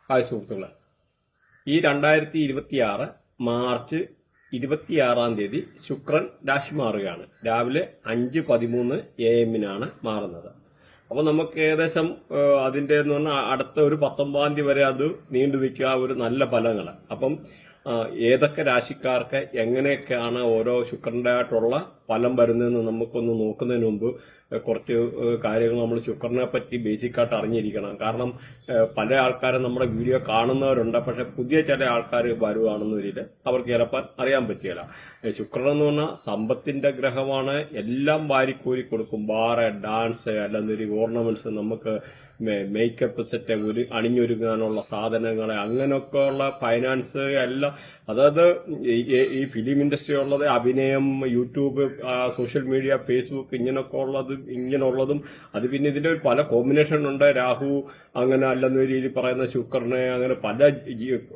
Hi സുഹൃത്തുക്കളെ, ഈ 2026 March 26-ാം തീയതി ശുക്രൻ രാശി മാറുകയാണ്. രാവിലെ 5:13 AM മാറുന്നത്. അപ്പൊ നമുക്ക് ഏകദേശം അതിന്റെ എന്ന് പറഞ്ഞാൽ അടുത്ത ഒരു 19-ാം തീയതി വരെ അത് നീണ്ടു നിൽക്കുക ഒരു നല്ല ഫലങ്ങൾ. അപ്പം ഏതൊക്കെ രാശിക്കാർക്ക് എങ്ങനെയൊക്കെയാണ് ഓരോ ശുക്രന്റെ ആയിട്ടുള്ള ഫലം വരുന്നതെന്ന് നമുക്കൊന്ന് നോക്കുന്നതിന് മുമ്പ് കുറച്ച് കാര്യങ്ങൾ നമ്മൾ ശുക്രനെ പറ്റി ബേസിക്കായിട്ട് അറിഞ്ഞിരിക്കണം. കാരണം പല ആൾക്കാരും നമ്മുടെ വീഡിയോ കാണുന്നവരുണ്ട്, പക്ഷെ പുതിയ ചില ആൾക്കാർ വരുവാണെന്നൊരിത് അവർക്ക് ചിലപ്പോൾ അറിയാൻ പറ്റിയല്ല. ശുക്രൻ എന്ന് പറഞ്ഞാൽ സമ്പത്തിന്റെ ഗ്രഹമാണ്. എല്ലാം വാരിക്കോരി കൊടുക്കും. ബാറ്, ഡാൻസ്, അല്ലെങ്കിൽ ഓർണമെന്റ്സ്, നമുക്ക് മേക്കപ്പ് സെറ്റ്, അണിഞ്ഞൊരുങ്ങാനുള്ള സാധനങ്ങൾ, അങ്ങനെയൊക്കെയുള്ള ഫൈനാൻസ് എല്ലാം. അതായത് ഈ ഫിലിം ഇൻഡസ്ട്രി ഉള്ളത്, അഭിനയം, യൂട്യൂബ്, സോഷ്യൽ മീഡിയ, ഫേസ്ബുക്ക്, ഇങ്ങനെയുള്ളതും അത് പിന്നെ ഇതിന്റെ പല കോമ്പിനേഷൻ ഉണ്ട്. രാഹു അങ്ങനെ അല്ലെന്ന രീതിയിൽ പറയുന്ന ശുക്രനെ, അങ്ങനെ പല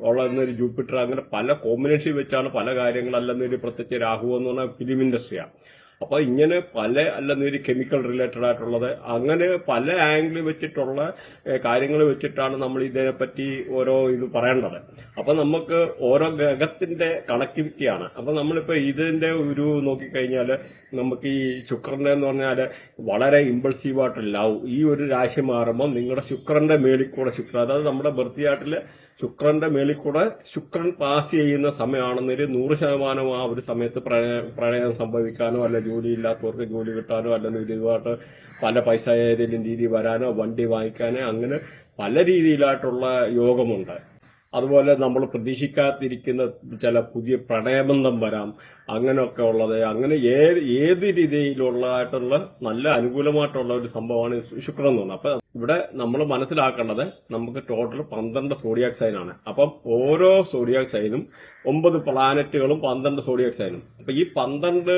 ഉള്ളൊരു ജൂപ്പിറ്റർ, അങ്ങനെ പല കോമ്പിനേഷൻ വെച്ചാണ് പല കാര്യങ്ങൾ. അല്ലെന്നൊരു പ്രത്യേകിച്ച് രാഹു എന്ന് പറഞ്ഞാൽ ഫിലിം ഇൻഡസ്ട്രിയാണ്. അപ്പൊ ഇങ്ങനെ പല അല്ലെന്നൊരു കെമിക്കൽ റിലേറ്റഡ് ആയിട്ടുള്ളത്, അങ്ങനെ പല ആംഗിൾ വെച്ചിട്ടുള്ള കാര്യങ്ങൾ വെച്ചിട്ടാണ് നമ്മൾ ഇതിനെപ്പറ്റി ഓരോ ഇത് പറയേണ്ടത്. അപ്പൊ നമുക്ക് ഓരോ ഗ്രഹത്തിന്റെ കണക്ടിവിറ്റിയാണ്. അപ്പൊ നമ്മളിപ്പോ ഇതിന്റെ ഒരു നോക്കിക്കഴിഞ്ഞാല് നമുക്ക് ഈ ശുക്രന്റെ എന്ന് പറഞ്ഞാല് വളരെ ഇമ്പൾസീവായിട്ട് ലവ്, ഈ ഒരു രാശി മാറുമ്പോൾ നിങ്ങളുടെ ശുക്രന്റെ മേളിൽ കൂടെ അതായത് നമ്മുടെ ബർത്ത് ചാർട്ടില് ശുക്രന്റെ മേളിൽ കൂടെ ശുക്രൻ പാസ് ചെയ്യുന്ന സമയമാണെന്നൊരു 100% ആ ഒരു സമയത്ത് പ്രണയം സംഭവിക്കാനോ, അല്ല ജോലി ഇല്ലാത്തവർക്ക് ജോലി കിട്ടാനോ, അല്ലെങ്കിൽ ഇതുമായിട്ട് പല പൈസ ഏതെങ്കിലും രീതി വരാനോ, വണ്ടി വാങ്ങിക്കാനോ, അങ്ങനെ പല രീതിയിലായിട്ടുള്ള യോഗമുണ്ട്. അതുപോലെ നമ്മൾ പ്രതീക്ഷിക്കാതിരിക്കുന്ന ചില പുതിയ പ്രണയബന്ധം വരാം. അങ്ങനെയൊക്കെ ഉള്ളത്, അങ്ങനെ ഏത് രീതിയിലുള്ളതായിട്ടുള്ള നല്ല അനുകൂലമായിട്ടുള്ള ഒരു സംഭവമാണ് ശുക്രൻ എന്ന് പറഞ്ഞത്. അപ്പൊ ഇവിടെ നമ്മൾ മനസ്സിലാക്കേണ്ടത് നമുക്ക് ടോട്ടൽ 12 സോഡിയാക് സൈൻ ആണ്. അപ്പം ഓരോ സോഡിയാക് സൈനും 9 പ്ലാനറ്റുകളും 12 സോഡിയാക് സൈനും. അപ്പൊ ഈ 12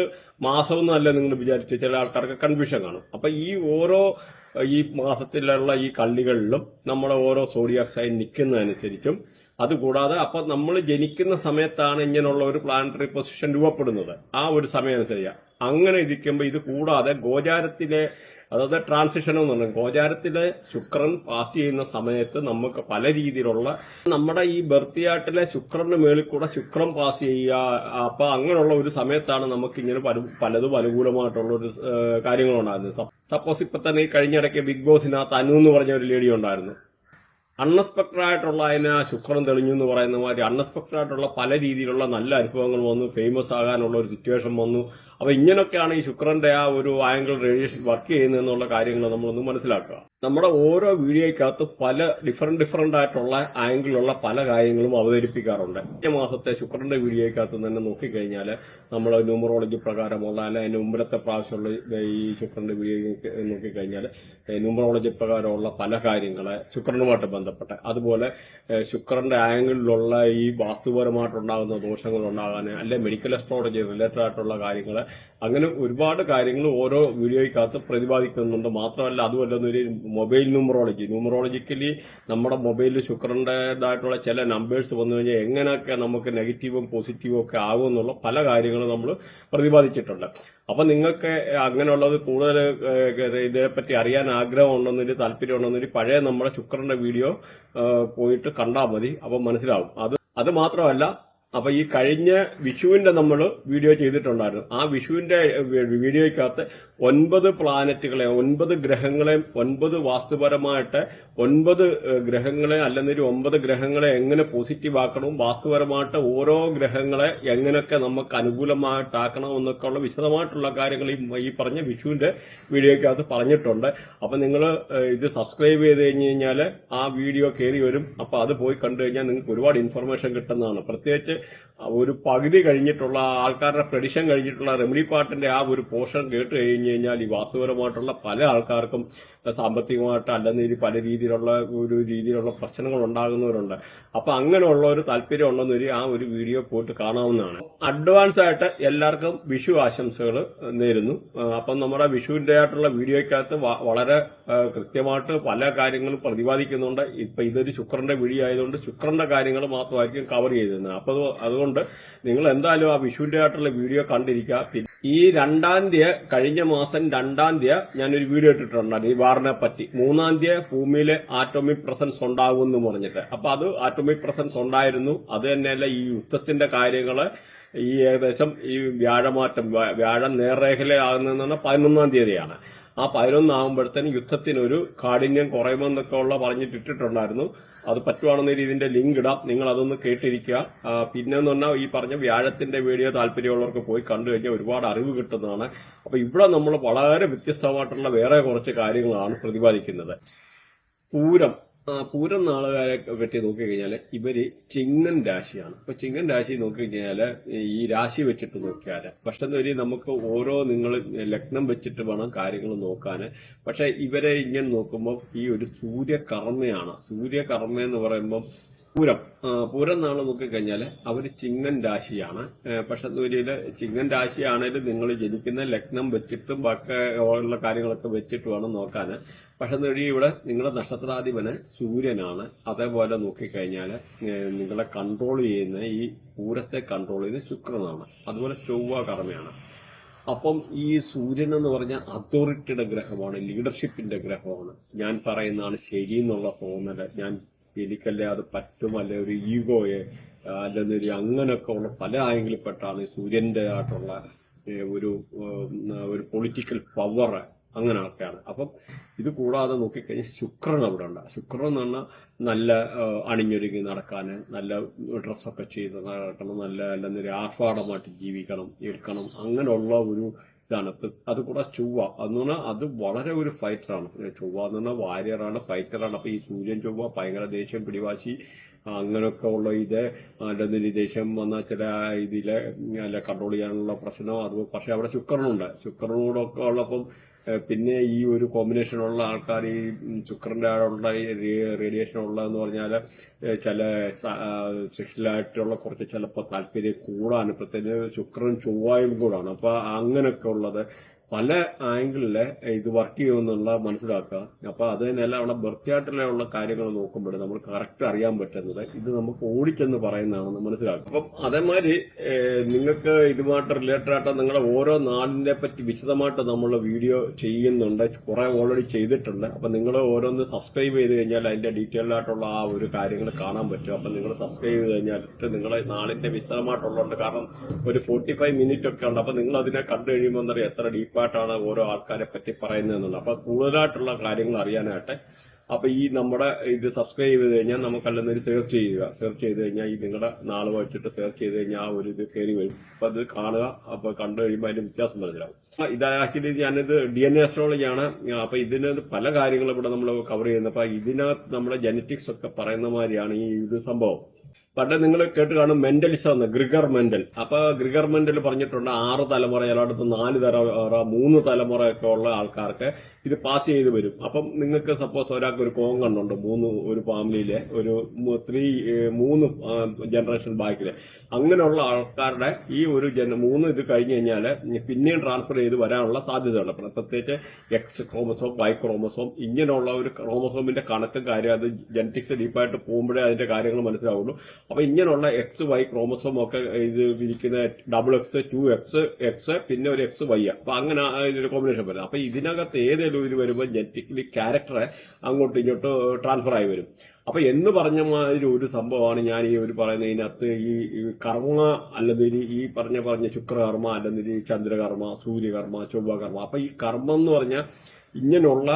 മാസം എന്നല്ല നിങ്ങൾ വിചാരിച്ചു, ചില ആൾക്കാർക്ക് കൺഫ്യൂഷൻ കാണും. അപ്പൊ ഈ ഓരോ ഈ മാസത്തിലുള്ള ഈ കള്ളികളിലും നമ്മുടെ ഓരോ സോഡിയാക് സൈൻ നിൽക്കുന്നതനുസരിച്ചും, അതുകൂടാതെ അപ്പൊ നമ്മൾ ജനിക്കുന്ന സമയത്താണ് ഇങ്ങനെയുള്ള ഒരു പ്ലാനറ്ററി പൊസിഷൻ രൂപപ്പെടുന്നത്. ആ ഒരു സമയം അനുസരിച്ച് അങ്ങനെ ഇരിക്കുമ്പോൾ ഇത് കൂടാതെ ഗോചാരത്തിലെ, അതായത് ട്രാൻസിഷൻ എന്ന് പറഞ്ഞാൽ ഗോചാരത്തിലെ ശുക്രൻ പാസ് ചെയ്യുന്ന സമയത്ത് നമുക്ക് പല രീതിയിലുള്ള നമ്മുടെ ഈ ബർത്ത് ചാർട്ടിലെ ശുക്രന്റെ മേളിൽ കൂടെ ശുക്രൻ പാസ് ചെയ്യുക. അപ്പൊ അങ്ങനെയുള്ള ഒരു സമയത്താണ് നമുക്ക് ഇങ്ങനെ പലതും അനുകൂലമായിട്ടുള്ള ഒരു കാര്യങ്ങളുണ്ടായിരുന്നത്. സപ്പോസ് ഇപ്പൊ തന്നെ ഈ കഴിഞ്ഞിടയ്ക്ക് ബിഗ് ബോസിനകത്ത് അനു എന്ന് പറഞ്ഞ ഒരു ലേഡി ഉണ്ടായിരുന്നു. അൺഎക്സ്പെക്ടഡ് ആയിട്ടുള്ള അതിന് ശുക്രൻ തെളിഞ്ഞു എന്ന് പറയുന്ന മാതിരി അൺഎക്സ്പെക്ടഡ് ആയിട്ടുള്ള പല രീതിയിലുള്ള നല്ല അനുഭവങ്ങൾ വന്നു, ഫേമസ് ആകാനുള്ള ഒരു സിറ്റുവേഷൻ വന്നു. അപ്പൊ ഇങ്ങനെയൊക്കെയാണ് ഈ ശുക്രന്റെ ആ ഒരു ആംഗിൾ റേഡിയേഷൻ വർക്ക് ചെയ്യുന്നതെന്നുള്ള കാര്യങ്ങൾ നമ്മളൊന്ന് മനസ്സിലാക്കുക. നമ്മുടെ ഓരോ വീഡിയോയ്ക്കകത്ത് പല ഡിഫറെന്റ് ആയിട്ടുള്ള ആംഗിളിലുള്ള പല കാര്യങ്ങളും അവതരിപ്പിക്കാറുണ്ട്. ഈ മാസത്തെ ശുക്രന്റെ വീഡിയോയ്ക്കകത്ത് തന്നെ നോക്കിക്കഴിഞ്ഞാൽ നമ്മൾ ന്യൂമറോളജി പ്രകാരമുള്ള, അല്ല അതിന് മുമ്പിലത്തെ പ്രാവശ്യമുള്ള ഈ ശുക്രന്റെ വീഡിയോ നോക്കിക്കഴിഞ്ഞാൽ ന്യൂമറോളജി പ്രകാരമുള്ള പല കാര്യങ്ങളെ ശുക്രനുമായിട്ട് ബന്ധപ്പെട്ട, അതുപോലെ ശുക്രന്റെ ആംഗിളിലുള്ള ഈ വാസ്തുപരമായിട്ടുണ്ടാകുന്ന ദോഷങ്ങൾ ഉണ്ടാകാൻ, അല്ലെ മെഡിക്കൽ അസ്ട്രോളജി റിലേറ്റഡ് ആയിട്ടുള്ള കാര്യങ്ങൾ, അങ്ങനെ ഒരുപാട് കാര്യങ്ങൾ ഓരോ വീഡിയോയ്ക്കകത്ത് പ്രതിപാദിക്കുന്നുണ്ട്. മാത്രമല്ല അതുമല്ലൊരു മൊബൈൽ ന്യൂമറോളജിക്കലി നമ്മുടെ മൊബൈലിൽ ശുക്രന്റേതായിട്ടുള്ള ചില നമ്പേഴ്സ് വന്നു കഴിഞ്ഞാൽ എങ്ങനെയൊക്കെ നമുക്ക് നെഗറ്റീവും പോസിറ്റീവും ഒക്കെ ആകുമെന്നുള്ള പല കാര്യങ്ങളും നമ്മൾ പ്രതിപാദിച്ചിട്ടുണ്ട്. അപ്പൊ നിങ്ങൾക്ക് അങ്ങനെയുള്ളത് കൂടുതൽ ഇതിനെപ്പറ്റി അറിയാൻ ആഗ്രഹം ഉണ്ടെന്നൊരു താല്പര്യം ഉണ്ടെന്നൊരു പഴയ നമ്മുടെ ശുക്രന്റെ വീഡിയോ പോയിട്ട് കണ്ടാൽ മതി. അപ്പൊ മനസ്സിലാവും. അത് മാത്രമല്ല, അപ്പൊ ഈ കഴിഞ്ഞ വിഷുവിന്റെ നമ്മൾ വീഡിയോ ചെയ്തിട്ടുണ്ടായിരുന്നു. ആ വിഷുവിന്റെ വീഡിയോയ്ക്കകത്ത് 9 പ്ലാനറ്റുകളെ, 9 ഗ്രഹങ്ങളെ, 9 വാസ്തുപരമായിട്ട് 9 ഗ്രഹങ്ങളെ, അല്ലെങ്കിൽ 9 ഗ്രഹങ്ങളെ എങ്ങനെ പോസിറ്റീവ് ആക്കണം, വാസ്തുപരമായിട്ട് ഓരോ ഗ്രഹങ്ങളെ എങ്ങനെയൊക്കെ നമുക്ക് അനുകൂലമായിട്ടാക്കണം എന്നൊക്കെയുള്ള വിശദമായിട്ടുള്ള കാര്യങ്ങൾ ഈ പറഞ്ഞ വിഷുവിന്റെ വീഡിയോയ്ക്കകത്ത് പറഞ്ഞിട്ടുണ്ട്. അപ്പൊ നിങ്ങൾ ഇത് സബ്സ്ക്രൈബ് ചെയ്ത് കഴിഞ്ഞാൽ ആ വീഡിയോ കയറി വരും. അപ്പൊ അത് പോയി കണ്ടു കഴിഞ്ഞാൽ നിങ്ങൾക്ക് ഒരുപാട് ഇൻഫർമേഷൻ കിട്ടുന്നതാണ്. പ്രത്യേകിച്ച് ഒരു പകുതി കഴിഞ്ഞിട്ടുള്ള ആൾക്കാരുടെ പ്രഡിഷൻ കഴിഞ്ഞിട്ടുള്ള റെമഡി പാർട്ടിന്റെ ആ ഒരു പോർഷൻ കേട്ട് കഴിഞ്ഞു കഴിഞ്ഞാൽ ഈ വാസ്തുപരമായിട്ടുള്ള പല ആൾക്കാർക്കും സാമ്പത്തികമായിട്ട് അല്ലെങ്കിൽ പല രീതിയിലുള്ള പ്രശ്നങ്ങൾ ഉണ്ടാകുന്നവരുണ്ട്. അപ്പൊ അങ്ങനെയുള്ള ഒരു താല്പര്യം ഉണ്ടെന്നൊരു ആ ഒരു വീഡിയോ പോയിട്ട് കാണാവുന്നതാണ്. അഡ്വാൻസ് ആയിട്ട് എല്ലാവർക്കും വിഷു ആശംസകൾ നേരുന്നു. അപ്പം നമ്മുടെ വിഷുവിന്റെ ആയിട്ടുള്ള വീഡിയോയ്ക്കകത്ത് വളരെ കൃത്യമായിട്ട് പല കാര്യങ്ങളും പ്രതിപാദിക്കുന്നുണ്ട്. ഇപ്പൊ ഇതൊരു ശുക്രന്റെ വീഡിയോ ആയതുകൊണ്ട് ശുക്രന്റെ കാര്യങ്ങൾ മാത്രമായിരിക്കും കവർ ചെയ്തിരുന്നത്. അപ്പൊ അതുകൊണ്ട് നിങ്ങൾ എന്തായാലും ആ വിഷുവിന്റെ ആയിട്ടുള്ള വീഡിയോ കണ്ടിരിക്കുക. ഈ കഴിഞ്ഞ മാസം 2-ാം തീയതി ഞാനൊരു വീഡിയോ ഇട്ടിട്ടുണ്ടായിരുന്നു ഈ വാറിനെ പറ്റി. 3-ാം തീയതി ഭൂമിയിലെ ആറ്റോമിക് പ്രസൻസ് ഉണ്ടാകും എന്ന് പറഞ്ഞിട്ട്. അപ്പൊ അത് ആറ്റോമിക് പ്രസൻസ് ഉണ്ടായിരുന്നു. അത് തന്നെയല്ല ഈ യുദ്ധത്തിന്റെ കാര്യങ്ങള് ഈ ഏകദേശം ഈ വ്യാഴം നേർരേഖയിലാകുന്നതെന്ന് 11-ാം തീയതിയാണ്. ആ 11 ആകുമ്പോഴത്തേനും യുദ്ധത്തിനൊരു കാഠിന്യം കുറയുമെന്നൊക്കെ പറഞ്ഞിട്ടിട്ടുണ്ടായിരുന്നു. അത് പറ്റുവാണെന്നൊരു ഇതിന്റെ ലിങ്ക് ഇടാം, നിങ്ങൾ അതൊന്ന് കേട്ടിരിക്കുക. പിന്നെന്ന് പറഞ്ഞാൽ ഈ പറഞ്ഞ വ്യാഴത്തിന്റെ വീഡിയോ താല്പര്യമുള്ളവർക്ക് പോയി കണ്ടു കഴിഞ്ഞാൽ ഒരുപാട് അറിവ് കിട്ടുന്നതാണ്. അപ്പൊ ഇവിടെ നമ്മൾ വളരെ വ്യത്യസ്തമായിട്ടുള്ള വേറെ കുറച്ച് കാര്യങ്ങളാണ് പ്രതിപാദിക്കുന്നത്. പൂരം നാളുകാരെ പറ്റി നോക്കിക്കഴിഞ്ഞാല് ഇവര് ചിങ്ങൻ രാശിയാണ്. അപ്പൊ ചിങ്ങൻ രാശി നോക്കിക്കഴിഞ്ഞാല് ഈ രാശി വെച്ചിട്ട് നോക്കിയാല് പക്ഷെ നമുക്ക് നിങ്ങൾ ലഗ്നം വെച്ചിട്ട് വേണം കാര്യങ്ങൾ നോക്കാന്. പക്ഷെ ഇവരെ ഇങ്ങനെ നോക്കുമ്പോൾ ഈ ഒരു സൂര്യകർമ്മയാണ്. സൂര്യകർമ്മ എന്ന് പറയുമ്പോൾ പൂരം നാളെ നോക്കിക്കഴിഞ്ഞാല് അവര് ചിങ്ങൻ രാശിയാണ്. പക്ഷെ ചിങ്ങൻ രാശിയാണേലും നിങ്ങൾ ജനിക്കുന്ന ലഗ്നം വെച്ചിട്ടും ബാക്കി ഉള്ള കാര്യങ്ങളൊക്കെ വെച്ചിട്ട് വേണം നോക്കാന്. പക്ഷെ ഇവിടെ നിങ്ങളുടെ നക്ഷത്രാധിപന് സൂര്യനാണ്. അതേപോലെ നോക്കിക്കഴിഞ്ഞാല് നിങ്ങളെ കൺട്രോൾ ചെയ്യുന്ന ഈ പൂരത്തെ കൺട്രോൾ ചെയ്യുന്ന ശുക്രനാണ്. അതുപോലെ ചൊവ്വ കർമ്മയാണ്. അപ്പം ഈ സൂര്യൻ എന്ന് പറഞ്ഞാൽ അതോറിറ്റിയുടെ ഗ്രഹമാണ്, ലീഡർഷിപ്പിന്റെ ഗ്രഹമാണ്. ഞാൻ പറയുന്നതാണ് ശരി എന്നുള്ള തോന്നല്, എനിക്കല്ലേ അത് പറ്റും, അല്ലെ ഒരു ഈഗോയെ അല്ലെന്നൊരു അങ്ങനെയൊക്കെ ഉള്ള പല ആംഗിളിൽ പെട്ടാണ് ഈ സൂര്യന്റെ ആയിട്ടുള്ള ഒരു പൊളിറ്റിക്കൽ പവർ അങ്ങനെയൊക്കെയാണ്. അപ്പം ഇത് കൂടാതെ നോക്കിക്കഴിഞ്ഞാൽ ശുക്രൻ അവിടെ ഉണ്ട്. ശുക്രൻ എന്ന് പറഞ്ഞാൽ നല്ല അണിഞ്ഞൊരുങ്ങി നടക്കാന്, നല്ല ഡ്രസ്സൊക്കെ ചെയ്ത് നടക്കണം, നല്ല അല്ലെന്നൊരു ആർഭാടമായിട്ട് ജീവിക്കണം, എടുക്കണം, അങ്ങനെയുള്ള ഒരു ഇതാണ്. അത് കൂടെ ചൊവ്വ എന്ന് പറഞ്ഞാൽ അത് വളരെ ഒരു ഫൈറ്ററാണ്. ചൊവ്വ എന്ന് പറഞ്ഞാൽ വാരിയറാണ്, ഫൈറ്ററാണ്. അപ്പൊ ഈ സൂര്യൻ ചൊവ്വ ഭയങ്കര ദേഷ്യം പിടിവാശി അങ്ങനെയൊക്കെ ഉള്ള അല്ലെന്നൊരു ദേഷ്യം വന്നാൽ ചില ഇതിലെ അല്ല കൺട്രോൾ ചെയ്യാനുള്ള പ്രശ്നം. അത് പക്ഷെ അവിടെ ശുക്രനോടൊക്കെ ഉള്ളപ്പം പിന്നെ ഈ ഒരു കോമ്പിനേഷനുള്ള ആൾക്കാർ ഈ ശുക്രന്റെ ആളുള്ള റേഡിയേഷൻ ഉള്ളതെന്ന് പറഞ്ഞാല് ചില സെക്ഷലായിട്ടുള്ള കുറച്ച് ചിലപ്പോൾ താല്പര്യം കൂടാണ്. പ്രത്യേകിച്ച് ശുക്രൻ ചൊവ്വായും കൂടാണ്. അപ്പൊ അങ്ങനെയൊക്കെ ഉള്ളത് പല ആംഗിളില് ഇത് വർക്ക് ചെയ്യുമെന്നുള്ള മനസ്സിലാക്കുക. അപ്പൊ അത് തന്നെയല്ല അവിടെ ബർത്തിയായിട്ടുള്ള കാര്യങ്ങൾ നോക്കുമ്പോൾ നമ്മൾ കറക്റ്റ് അറിയാൻ പറ്റുന്നത് ഇത് നമുക്ക് ഓടിച്ചെന്ന് പറയുന്നതാണെന്ന് മനസ്സിലാക്കുക. അപ്പം അതേമാതിരി നിങ്ങൾക്ക് ഇതുമായിട്ട് റിലേറ്റഡ് ആയിട്ട് നിങ്ങളുടെ ഓരോ നാടിനെ പറ്റി വിശദമായിട്ട് നമ്മൾ വീഡിയോ ചെയ്യുന്നുണ്ട്, കുറെ ഓൾറെഡി ചെയ്തിട്ടുണ്ട്. അപ്പൊ നിങ്ങൾ ഓരോന്ന് സബ്സ്ക്രൈബ് ചെയ്ത് കഴിഞ്ഞാൽ അതിന്റെ ഡീറ്റെയിൽഡ് ആയിട്ടുള്ള ആ ഒരു കാര്യങ്ങൾ കാണാൻ പറ്റും. അപ്പൊ നിങ്ങൾ സബ്സ്ക്രൈബ് ചെയ്ത് കഴിഞ്ഞാൽ നിങ്ങളെ നാടിന്റെ വിശദമായിട്ടുള്ളതുണ്ട്. കാരണം ഒരു 45 മിനിറ്റ് ഒക്കെ ഉണ്ട്. അപ്പൊ നിങ്ങൾ അതിനെ കണ്ടു കഴിയുമ്പോൾ എന്നറിയാം എത്ര ഡീപ്പായിട്ടാണ് ഓരോ ആൾക്കാരെ പറ്റി പറയുന്നതെന്നുള്ളത്. അപ്പൊ കൂടുതലായിട്ടുള്ള കാര്യങ്ങൾ അറിയാനായിട്ട് അപ്പൊ ഈ നമ്മുടെ ഇത് സബ്സ്ക്രൈബ് ചെയ്ത് കഴിഞ്ഞാൽ നമുക്കല്ലെന്നൊരു സെർച്ച് ചെയ്യുക. സെർച്ച് ചെയ്ത് കഴിഞ്ഞാൽ ഈ നിങ്ങളുടെ നാള് വെച്ചിട്ട് സെർച്ച് ചെയ്ത് കഴിഞ്ഞാൽ ആ ഒരു ഇത് കയറി വരും. അപ്പൊ അത് കാണുക. അപ്പൊ കണ്ടു കഴിയുമ്പോൾ അതിന്റെ വ്യത്യാസം മനസ്സിലാവും. ഇത് ആക്ച്വലി ഞാനിത് DNA അസ്ട്രോളജിയാണ്. അപ്പൊ ഇതിന് പല കാര്യങ്ങളും ഇവിടെ നമ്മൾ കവർ ചെയ്യുന്നത്. അപ്പൊ ഇതിനകത്ത് നമ്മുടെ ജനറ്റിക്സ് ഒക്കെ പറയുന്ന മാതിരിയാണ് ഈ ഒരു സംഭവം. പണ്ട് നിങ്ങൾ കേട്ട് കാണും മെന്റലിസം എന്ന്, ഗ്രിഗർ മെന്റൽ. അപ്പൊ ഗ്രിഗർ മെന്റൽ പറഞ്ഞിട്ടുണ്ട് 6 തലമുറ, ചിലയിടത്ത് 4 തലമുറ, 3 തലമുറയൊക്കെ ഉള്ള ആൾക്കാർക്ക് ഇത് പാസ് ചെയ്ത് വരും. അപ്പം നിങ്ങൾക്ക് സപ്പോസ് ഒരാൾക്ക് ഒരു കോങ്കണ്ണുണ്ട്, ഒരു ഫാമിലിയിലെ ഒരു 3 ജനറേഷൻ ബാക്കില്, അങ്ങനെയുള്ള ആൾക്കാരുടെ ഈ ഒരു 3 ഇത് കഴിഞ്ഞു കഴിഞ്ഞാല് പിന്നെയും ട്രാൻസ്ഫർ ചെയ്ത് വരാനുള്ള സാധ്യതയുണ്ട്. പ്രത്യേകിച്ച് X ക്രോമസോം, Y ക്രോമസോം, ഇങ്ങനെയുള്ള ഒരു ക്രോമസോമിന്റെ കണക്കും കാര്യം അത് ജനറ്റിക്സ് ഡീപ്പായിട്ട് പോകുമ്പോഴേ അതിന്റെ കാര്യങ്ങൾ മനസ്സിലാവുള്ളൂ. അപ്പൊ ഇങ്ങനെയുള്ള XY ക്രോമസോം ഒക്കെ ഇത് ഇരിക്കുന്ന XX, 2X, പിന്നെ ഒരു XY. അപ്പൊ അങ്ങനെ ഒരു കോമ്പിനേഷൻ വരും. അപ്പൊ ഇതിനകത്ത് ഏതെങ്കിലും ഇത് വരുമ്പോൾ ജനറ്റിക്കലി ക്യാരക്ടർ അങ്ങോട്ടും ഇങ്ങോട്ട് ട്രാൻസ്ഫർ ആയി വരും. അപ്പൊ എന്ന് പറഞ്ഞ മാതിരി ഒരു സംഭവമാണ് ഞാൻ ഈ ഒരു പറയുന്നതിനകത്ത് ഈ കർമ്മ അല്ലെങ്കിൽ ഈ പറഞ്ഞ ശുക്രകർമ്മ അല്ലെങ്കിൽ ചന്ദ്രകർമ്മ, സൂര്യകർമ്മ, ചൊവ്വകർമ്മ. അപ്പൊ ഈ കർമ്മം എന്ന് പറഞ്ഞാൽ ഇങ്ങനെയുള്ള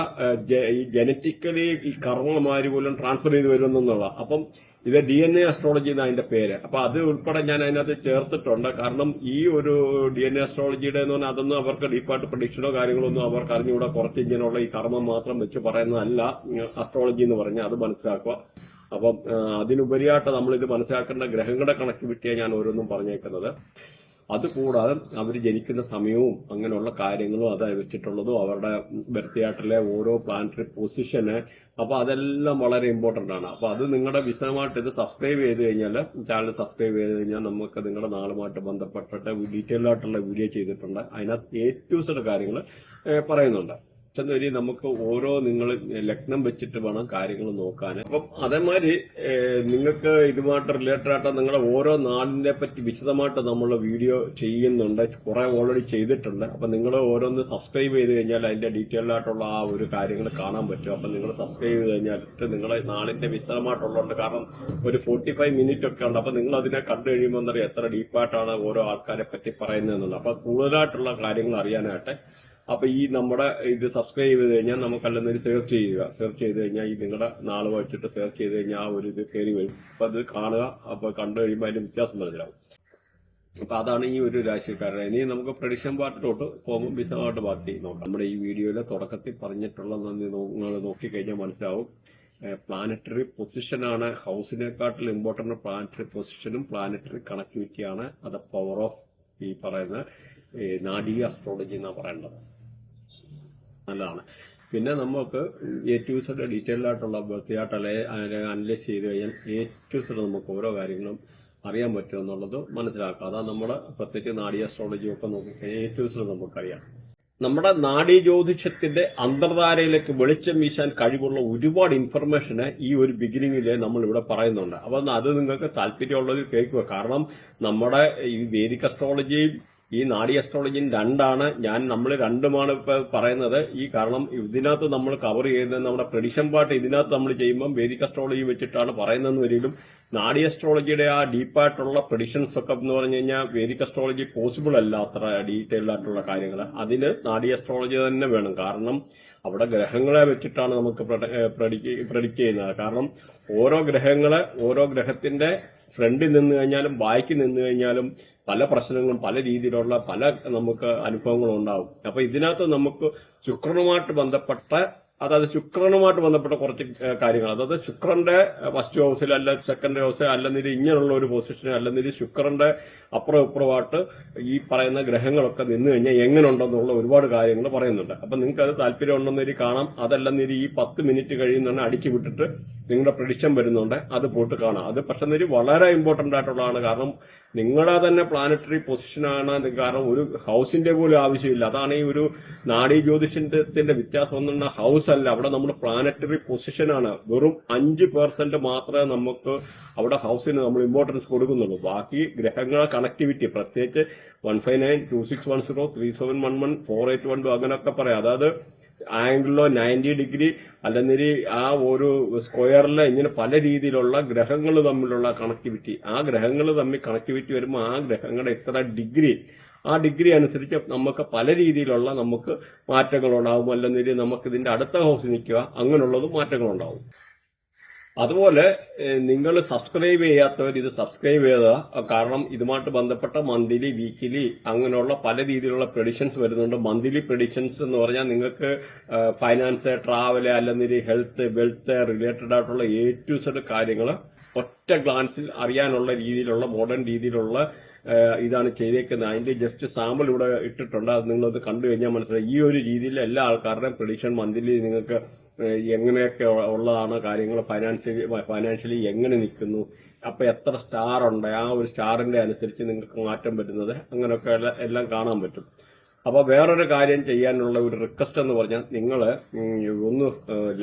ഈ ജനറ്റിക്കലി ഈ കർമ്മമാര് പോലും ട്രാൻസ്ഫർ ചെയ്ത് വരുമെന്നുള്ള. അപ്പം ഇത് DNA അസ്ട്രോളജി എന്ന് അതിന്റെ പേര്. അപ്പൊ അത് ഉൾപ്പെടെ ഞാൻ അതിനകത്ത് ചേർത്തിട്ടുണ്ട്. കാരണം ഈ ഒരു DNA അസ്ട്രോളജിയുടെ എന്ന് പറഞ്ഞാൽ അതൊന്നും അവർക്ക് ഡീപ്പായിട്ട് പ്രഡിക്ഷനോ കാര്യങ്ങളോ ഒന്നും അവർക്ക് അറിഞ്ഞുകൂടാ. കുറച്ച് ഇങ്ങനെയുള്ള ഈ കർമ്മം മാത്രം വെച്ച് പറയുന്നതല്ല അസ്ട്രോളജി എന്ന് പറഞ്ഞാൽ, അത് മനസ്സിലാക്കുക. അപ്പം അതിനുപരിയായിട്ട് നമ്മളിത് മനസ്സിലാക്കേണ്ട ഗ്രഹങ്ങളുടെ കണക്ടിവിറ്റിയാണ് ഞാൻ ഓരോന്നും പറഞ്ഞേക്കുന്നത്. അതുകൂടാതെ അവർ ജനിക്കുന്ന സമയവും അങ്ങനെയുള്ള കാര്യങ്ങളും അത് വെച്ചിട്ടുള്ളതും അവരുടെ ബർത്തിയായിട്ടിലെ ഓരോ പ്ലാനറ്ററി പൊസിഷന്. അപ്പൊ അതെല്ലാം വളരെ ഇമ്പോർട്ടന്റ് ആണ്. അപ്പൊ അത് നിങ്ങളുടെ വിശദമായിട്ട് ഇത് സബ്സ്ക്രൈബ് ചെയ്ത് കഴിഞ്ഞാൽ, ചാനൽ സബ്സ്ക്രൈബ് ചെയ്ത് കഴിഞ്ഞാൽ നമുക്ക് നിങ്ങളുടെ നാളുമായിട്ട് ബന്ധപ്പെട്ടിട്ട് ഡീറ്റെയിൽ ആയിട്ടുള്ള വീഡിയോ ചെയ്തിട്ടുണ്ട്. അതിനകത്ത് A to Z കാര്യങ്ങൾ പറയുന്നുണ്ട്. വരി നമുക്ക് ഓരോ നിങ്ങൾ ലഗ്നം വെച്ചിട്ട് വേണം കാര്യങ്ങൾ നോക്കാൻ. അപ്പം അതേമാതിരി നിങ്ങൾക്ക് ഇതുമായിട്ട് റിലേറ്റഡ് ആയിട്ട് നിങ്ങളുടെ ഓരോ നാടിനെ പറ്റി വിശദമായിട്ട് നമ്മൾ വീഡിയോ ചെയ്യുന്നുണ്ട്, കുറെ ഓൾറെഡി ചെയ്തിട്ടുണ്ട്. അപ്പൊ നിങ്ങൾ ഓരോന്ന് സബ്സ്ക്രൈബ് ചെയ്ത് കഴിഞ്ഞാൽ അതിന്റെ ഡീറ്റെയിൽ ആയിട്ടുള്ള ആ ഒരു കാര്യങ്ങൾ കാണാൻ പറ്റും. അപ്പൊ നിങ്ങൾ സബ്സ്ക്രൈബ് ചെയ്ത് കഴിഞ്ഞാൽ നിങ്ങളെ നാടിന്റെ വിശദമായിട്ടുള്ളതുണ്ട്. കാരണം ഒരു 45 മിനിറ്റ് ഒക്കെ ഉണ്ട്. അപ്പൊ നിങ്ങൾ അതിനെ കണ്ടു കഴിയുമ്പോൾ എന്നറിയാം എത്ര ഡീപ്പായിട്ടാണ് ഓരോ ആൾക്കാരെ പറ്റി പറയുന്നതെന്നുള്ളത്. അപ്പൊ കൂടുതലായിട്ടുള്ള കാര്യങ്ങൾ അറിയാനായിട്ട് അപ്പൊ ഈ നമ്മുടെ ഇത് സബ്സ്ക്രൈബ് ചെയ്ത് കഴിഞ്ഞാൽ നമുക്കല്ലെന്നൊരു സെർച്ച് ചെയ്യുക. സെർച്ച് ചെയ്ത് കഴിഞ്ഞാൽ ഈ നിങ്ങളുടെ നാൾ വെച്ചിട്ട് സെർച്ച് ചെയ്ത് കഴിഞ്ഞാൽ ആ ഒരു ഇത് കയറി വരും. അപ്പൊ അത് കാണുക. അപ്പൊ കണ്ടു കഴിയുമ്പോൾ അതിന്റെ വ്യത്യാസം മനസ്സിലാവും. അപ്പൊ അതാണ് ഈ ഒരു രാശിക്കാരുടെ. ഇനി നമുക്ക് പ്രഡിക്ഷൻ പാർട്ടിലോട്ട് പോകുമ്പോൾ വിശദമായിട്ട് ബാക്കി നോക്കാം. നമ്മുടെ ഈ വീഡിയോയിലെ തുടക്കത്തിൽ പറഞ്ഞിട്ടുള്ള നിങ്ങൾ നോക്കിക്കഴിഞ്ഞാൽ മനസ്സിലാവും. പ്ലാനറ്ററി പൊസിഷനാണ് ഹൗസിനെക്കാട്ടിൽ ഇമ്പോർട്ടന്റ്. പ്ലാനറ്ററി പൊസിഷനും പ്ലാനറ്ററി കണക്ടിവിറ്റിയാണ് അത് പവർ ഓഫ് ഈ പറയുന്ന നാഡീയ അസ്ട്രോളജി എന്നാണ് പറയേണ്ടത്. നല്ലതാണ്. പിന്നെ നമുക്ക് എ ടു സെഡ് ഡീറ്റെയിൽഡ് ആയിട്ടുള്ള ബർത്തിയായിട്ട് അനലൈസ് ചെയ്ത് കഴിഞ്ഞാൽ എ ടു സെഡ് നമുക്ക് ഓരോ കാര്യങ്ങളും അറിയാൻ പറ്റും എന്നുള്ളത് മനസ്സിലാക്കുക. അതാണ് നമ്മുടെ പ്രത്യേകിച്ച് നാഡീയ അസ്ട്രോളജി ഒക്കെ നോക്കിക്കഴിഞ്ഞാൽ എ ടു സെഡ് നമുക്കറിയാം. നമ്മുടെ നാഡീ ജ്യോതിഷത്തിന്റെ അന്തർധാരയിലേക്ക് വെളിച്ചം വീശാൻ കഴിവുള്ള ഒരുപാട് ഇൻഫർമേഷന് ഈ ഒരു ബിഗിനിങ്ങില് നമ്മൾ ഇവിടെ പറയുന്നുണ്ട്. അപ്പൊ അത് നിങ്ങൾക്ക് താല്പര്യമുള്ളത് കേൾക്കുക. കാരണം നമ്മുടെ ഈ വേദിക് അസ്ട്രോളജിയും ഈ നാഡി അസ്ട്രോളജിയും രണ്ടാണ്. നമ്മൾ രണ്ടുമാണ് ഇപ്പൊ പറയുന്നത്. ഈ കാരണം ഇതിനകത്ത് നമ്മൾ കവർ ചെയ്യുന്നത് നമ്മുടെ പ്രഡിക്ഷൻ പാർട്ട് ഇതിനകത്ത് നമ്മൾ ചെയ്യുമ്പോൾ വേദിക് അസ്ട്രോളജി വെച്ചിട്ടാണ് പറയുന്നതെന്ന് വരികയും നാഡി അസ്ട്രോളജിയുടെ ആ ഡീപ്പായിട്ടുള്ള പ്രഡിക്ഷൻസ് ഒക്കെ എന്ന് പറഞ്ഞു കഴിഞ്ഞാൽ വേദിക് അസ്ട്രോളജി പോസിബിൾ അല്ല അത്ര ഡീറ്റെയിൽഡ് ആയിട്ടുള്ള കാര്യങ്ങൾ. അതിന് നാഡി അസ്ട്രോളജി തന്നെ വേണം. കാരണം അവിടെ ഗ്രഹങ്ങളെ വെച്ചിട്ടാണ് നമുക്ക് പ്രഡിക്റ്റ് ചെയ്യുന്നത്. കാരണം ഓരോ ഗ്രഹത്തിന്റെ ഫ്രണ്ടിൽ നിന്ന് കഴിഞ്ഞാലും ബാക്കിൽ നിന്ന് കഴിഞ്ഞാലും പല പ്രശ്നങ്ങളും പല രീതിയിലുള്ള പല നമുക്ക് അനുഭവങ്ങളും ഉണ്ടാവും. അപ്പൊ ഇതിനകത്ത് നമുക്ക് ശുക്രനുമായിട്ട് ബന്ധപ്പെട്ട കുറച്ച് കാര്യങ്ങൾ, അതായത് ശുക്രന്റെ ഫസ്റ്റ് ഹൗസിൽ അല്ല സെക്കൻഡ് ഹൗസ് അല്ലെന്നിരി ഇങ്ങനെയുള്ള ഒരു പൊസിഷൻ അല്ലെന്നിരി ശുക്രന്റെ അപ്പുറം ഇപ്പുറമായിട്ട് ഈ പറയുന്ന ഗ്രഹങ്ങളൊക്കെ നിന്ന് കഴിഞ്ഞാൽ എങ്ങനെ ഉണ്ടെന്നുള്ള ഒരുപാട് കാര്യങ്ങൾ പറയുന്നുണ്ട്. അപ്പൊ നിങ്ങൾക്ക് അത് താല്പര്യം ഉണ്ടെന്നൊരു കാണാം. അതല്ലെന്നിരി ഈ 10 മിനിറ്റ് കഴിയുന്നതാണ് അടിച്ചു വിട്ടിട്ട് നിങ്ങളുടെ പ്രഡിക്ഷൻ വരുന്നുണ്ട്, അത് പോയിട്ട് കാണാം. അത് പക്ഷെ വളരെ ഇമ്പോർട്ടന്റ് ആയിട്ടുള്ളതാണ്. കാരണം നിങ്ങളുടെ തന്നെ പ്ലാനറ്ററി പൊസിഷനാണ്. കാരണം ഒരു ഹൗസിന്റെ പോലും ആവശ്യമില്ല. അതാണ് ഈ ഒരു നാഡീ ജ്യോതിഷത്തിന്റെ വ്യത്യാസം. ഒന്നും ഹൗസ് അല്ല, അവിടെ നമ്മുടെ പ്ലാനറ്ററി പൊസിഷനാണ്. വെറും 5% മാത്രമേ നമുക്ക് അവിടെ ഹൗസിന് നമ്മൾ ഇമ്പോർട്ടൻസ് കൊടുക്കുന്നുള്ളൂ. ബാക്കി ഗ്രഹങ്ങളെ കണക്ടിവിറ്റി പ്രത്യേകിച്ച് 159, 2610, 3711, 4812 അങ്ങനെയൊക്കെ പറയാം. അതായത് ആംഗിളിലോ 90 ഡിഗ്രി അല്ലെങ്കിൽ ആ ഒരു സ്ക്വയറിലെ ഇങ്ങനെ പല രീതിയിലുള്ള ഗ്രഹങ്ങൾ തമ്മിലുള്ള കണക്ടിവിറ്റി. ആ ഗ്രഹങ്ങൾ തമ്മിൽ കണക്ടിവിറ്റി വരുമ്പോൾ ആ ഗ്രഹങ്ങളുടെ ഇത്ര ഡിഗ്രി, ആ ഡിഗ്രി അനുസരിച്ച് നമുക്ക് പല രീതിയിലുള്ള നമുക്ക് മാറ്റങ്ങളുണ്ടാവും. അല്ലെങ്കിൽ നമുക്ക് ഇതിന്റെ അടുത്ത ഹൗസ് നിൽക്കുക അങ്ങനെയുള്ളതും മാറ്റങ്ങളുണ്ടാവും. അതുപോലെ നിങ്ങൾ സബ്സ്ക്രൈബ് ചെയ്യാത്തവർ ഇത് സബ്സ്ക്രൈബ് ചെയ്യുക. കാരണം ഇതുമായിട്ട് ബന്ധപ്പെട്ട മന്ത്ലി, വീക്കിലി അങ്ങനെയുള്ള പല രീതിയിലുള്ള പ്രഡിക്ഷൻസ് വരുന്നുണ്ട്. മന്ത്ലി പ്രഡിക്ഷൻസ് എന്ന് പറഞ്ഞാൽ നിങ്ങൾക്ക് ഫൈനാൻസ്, ട്രാവല് അല്ലെങ്കിൽ ഹെൽത്ത്, വെൽത്ത് റിലേറ്റഡ് ആയിട്ടുള്ള എ ടു സെഡ് കാര്യങ്ങൾ ഒറ്റ ഗ്ലാൻസിൽ അറിയാനുള്ള രീതിയിലുള്ള മോഡേൺ രീതിയിലുള്ള ഇതാണ് ചെയ്തേക്കുന്നത്. അതിന്റെ ജസ്റ്റ് സാമ്പിൾ ഇവിടെ ഇട്ടിട്ടുണ്ട്. അത് നിങ്ങളത് കണ്ടു കഴിഞ്ഞാൽ മനസ്സിലായി. ഈ ഒരു രീതിയിൽ എല്ലാ ആൾക്കാരുടെയും പ്രഡിക്ഷൻ മന്ത്ലി നിങ്ങൾക്ക് എങ്ങനെയൊക്കെ ഉള്ളതാണ് കാര്യങ്ങൾ, ഫൈനാൻഷ്യലി എങ്ങനെ നിൽക്കുന്നു, അപ്പൊ എത്ര സ്റ്റാർ ഉണ്ട്, ആ ഒരു സ്റ്റാറിന്റെ അനുസരിച്ച് നിങ്ങൾക്ക് മാറ്റം വരുന്നത് അങ്ങനെയൊക്കെ എല്ലാം കാണാൻ പറ്റും. അപ്പൊ വേറൊരു കാര്യം ചെയ്യാനുള്ള ഒരു റിക്വസ്റ്റ് എന്ന് പറഞ്ഞാൽ നിങ്ങൾ ഒന്ന്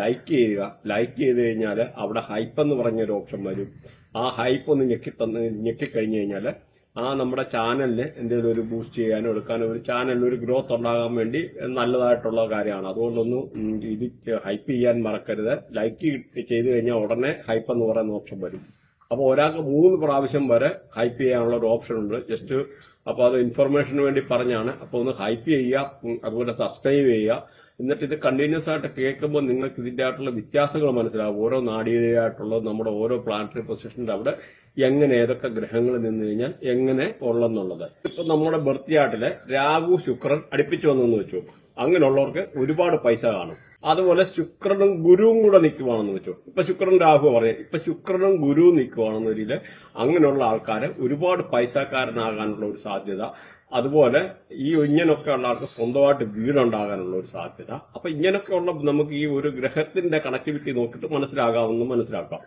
ലൈക്ക് ചെയ്യുക. ലൈക്ക് ചെയ്ത് കഴിഞ്ഞാൽ അവിടെ ഹൈപ്പ് എന്ന് പറഞ്ഞൊരു ഓപ്ഷൻ വരും. ആ ഹൈപ്പ് ഒന്ന് ഞെക്കിക്കഴിഞ്ഞു കഴിഞ്ഞാൽ ആ നമ്മുടെ ചാനലിന് എന്തെങ്കിലും ഒരു ബൂസ്റ്റ് ചെയ്യാനോ എടുക്കാനോ ഒരു ചാനലിന് ഒരു ഗ്രോത്ത് ഉണ്ടാകാൻ വേണ്ടി നല്ലതായിട്ടുള്ള കാര്യമാണ്. അതുകൊണ്ടൊന്നും ഇത് ഹൈപ്പ് ചെയ്യാൻ മറക്കരുത്. ലൈക്ക് ചെയ്ത് കഴിഞ്ഞാൽ ഉടനെ ഹൈപ്പ് എന്ന് പറയുന്ന ഓപ്ഷൻ വരും. അപ്പൊ ഒരാൾക്ക് 3 പ്രാവശ്യം വരെ ഹൈപ്പ് ചെയ്യാനുള്ള ഒരു ഓപ്ഷൻ ഉണ്ട്. ജസ്റ്റ് അപ്പൊ അത് ഇൻഫർമേഷന് വേണ്ടി പറഞ്ഞാണ്. അപ്പൊ ഒന്ന് ഹൈപ്പ് ചെയ്യുക, അതുപോലെ സബ്സ്ക്രൈബ് ചെയ്യുക. എന്നിട്ട് ഇത് കണ്ടിന്യൂസ് ആയിട്ട് കേൾക്കുമ്പോൾ നിങ്ങൾക്ക് ഇതിന്റെ ആയിട്ടുള്ള വ്യത്യാസങ്ങൾ മനസ്സിലാവും. ഓരോ നാഡീയായിട്ടുള്ള നമ്മുടെ ഓരോ പ്ലാനറ്ററി പൊസിഷന്റെ അവിടെ എങ്ങനെ ഏതൊക്കെ ഗ്രഹങ്ങൾ നിന്ന് കഴിഞ്ഞാൽ എങ്ങനെ ഉള്ളെന്നുള്ളത്. ഇപ്പൊ നമ്മുടെ ബർത്ത് ചാർട്ടില് രാഹു ശുക്രൻ അടുപ്പിച്ചു വന്നെന്ന് വെച്ചു. അങ്ങനെയുള്ളവർക്ക് ഒരുപാട് പൈസ കാണും. അതുപോലെ ശുക്രനും ഗുരുവും കൂടെ നിൽക്കുവാണെന്ന് വെച്ചു. ഇപ്പൊ ശുക്രൻ രാഹു പറയാം, ഇപ്പൊ ശുക്രനും ഗുരുവും നിൽക്കുവാണെന്നൊരില് അങ്ങനെയുള്ള ആൾക്കാര് ഒരുപാട് പൈസക്കാരനാകാനുള്ള ഒരു സാധ്യത അതുപോലെ ഇങ്ങനൊക്കെ ഉള്ള ആൾക്ക് സ്വന്തമായിട്ട് വീടുണ്ടാകാനുള്ള ഒരു സാധ്യത. അപ്പൊ ഇങ്ങനൊക്കെയുള്ള നമുക്ക് ഈ ഒരു ഗ്രഹത്തിന്റെ കണക്ടിവിറ്റി നോക്കിയിട്ട് മനസ്സിലാക്കാം.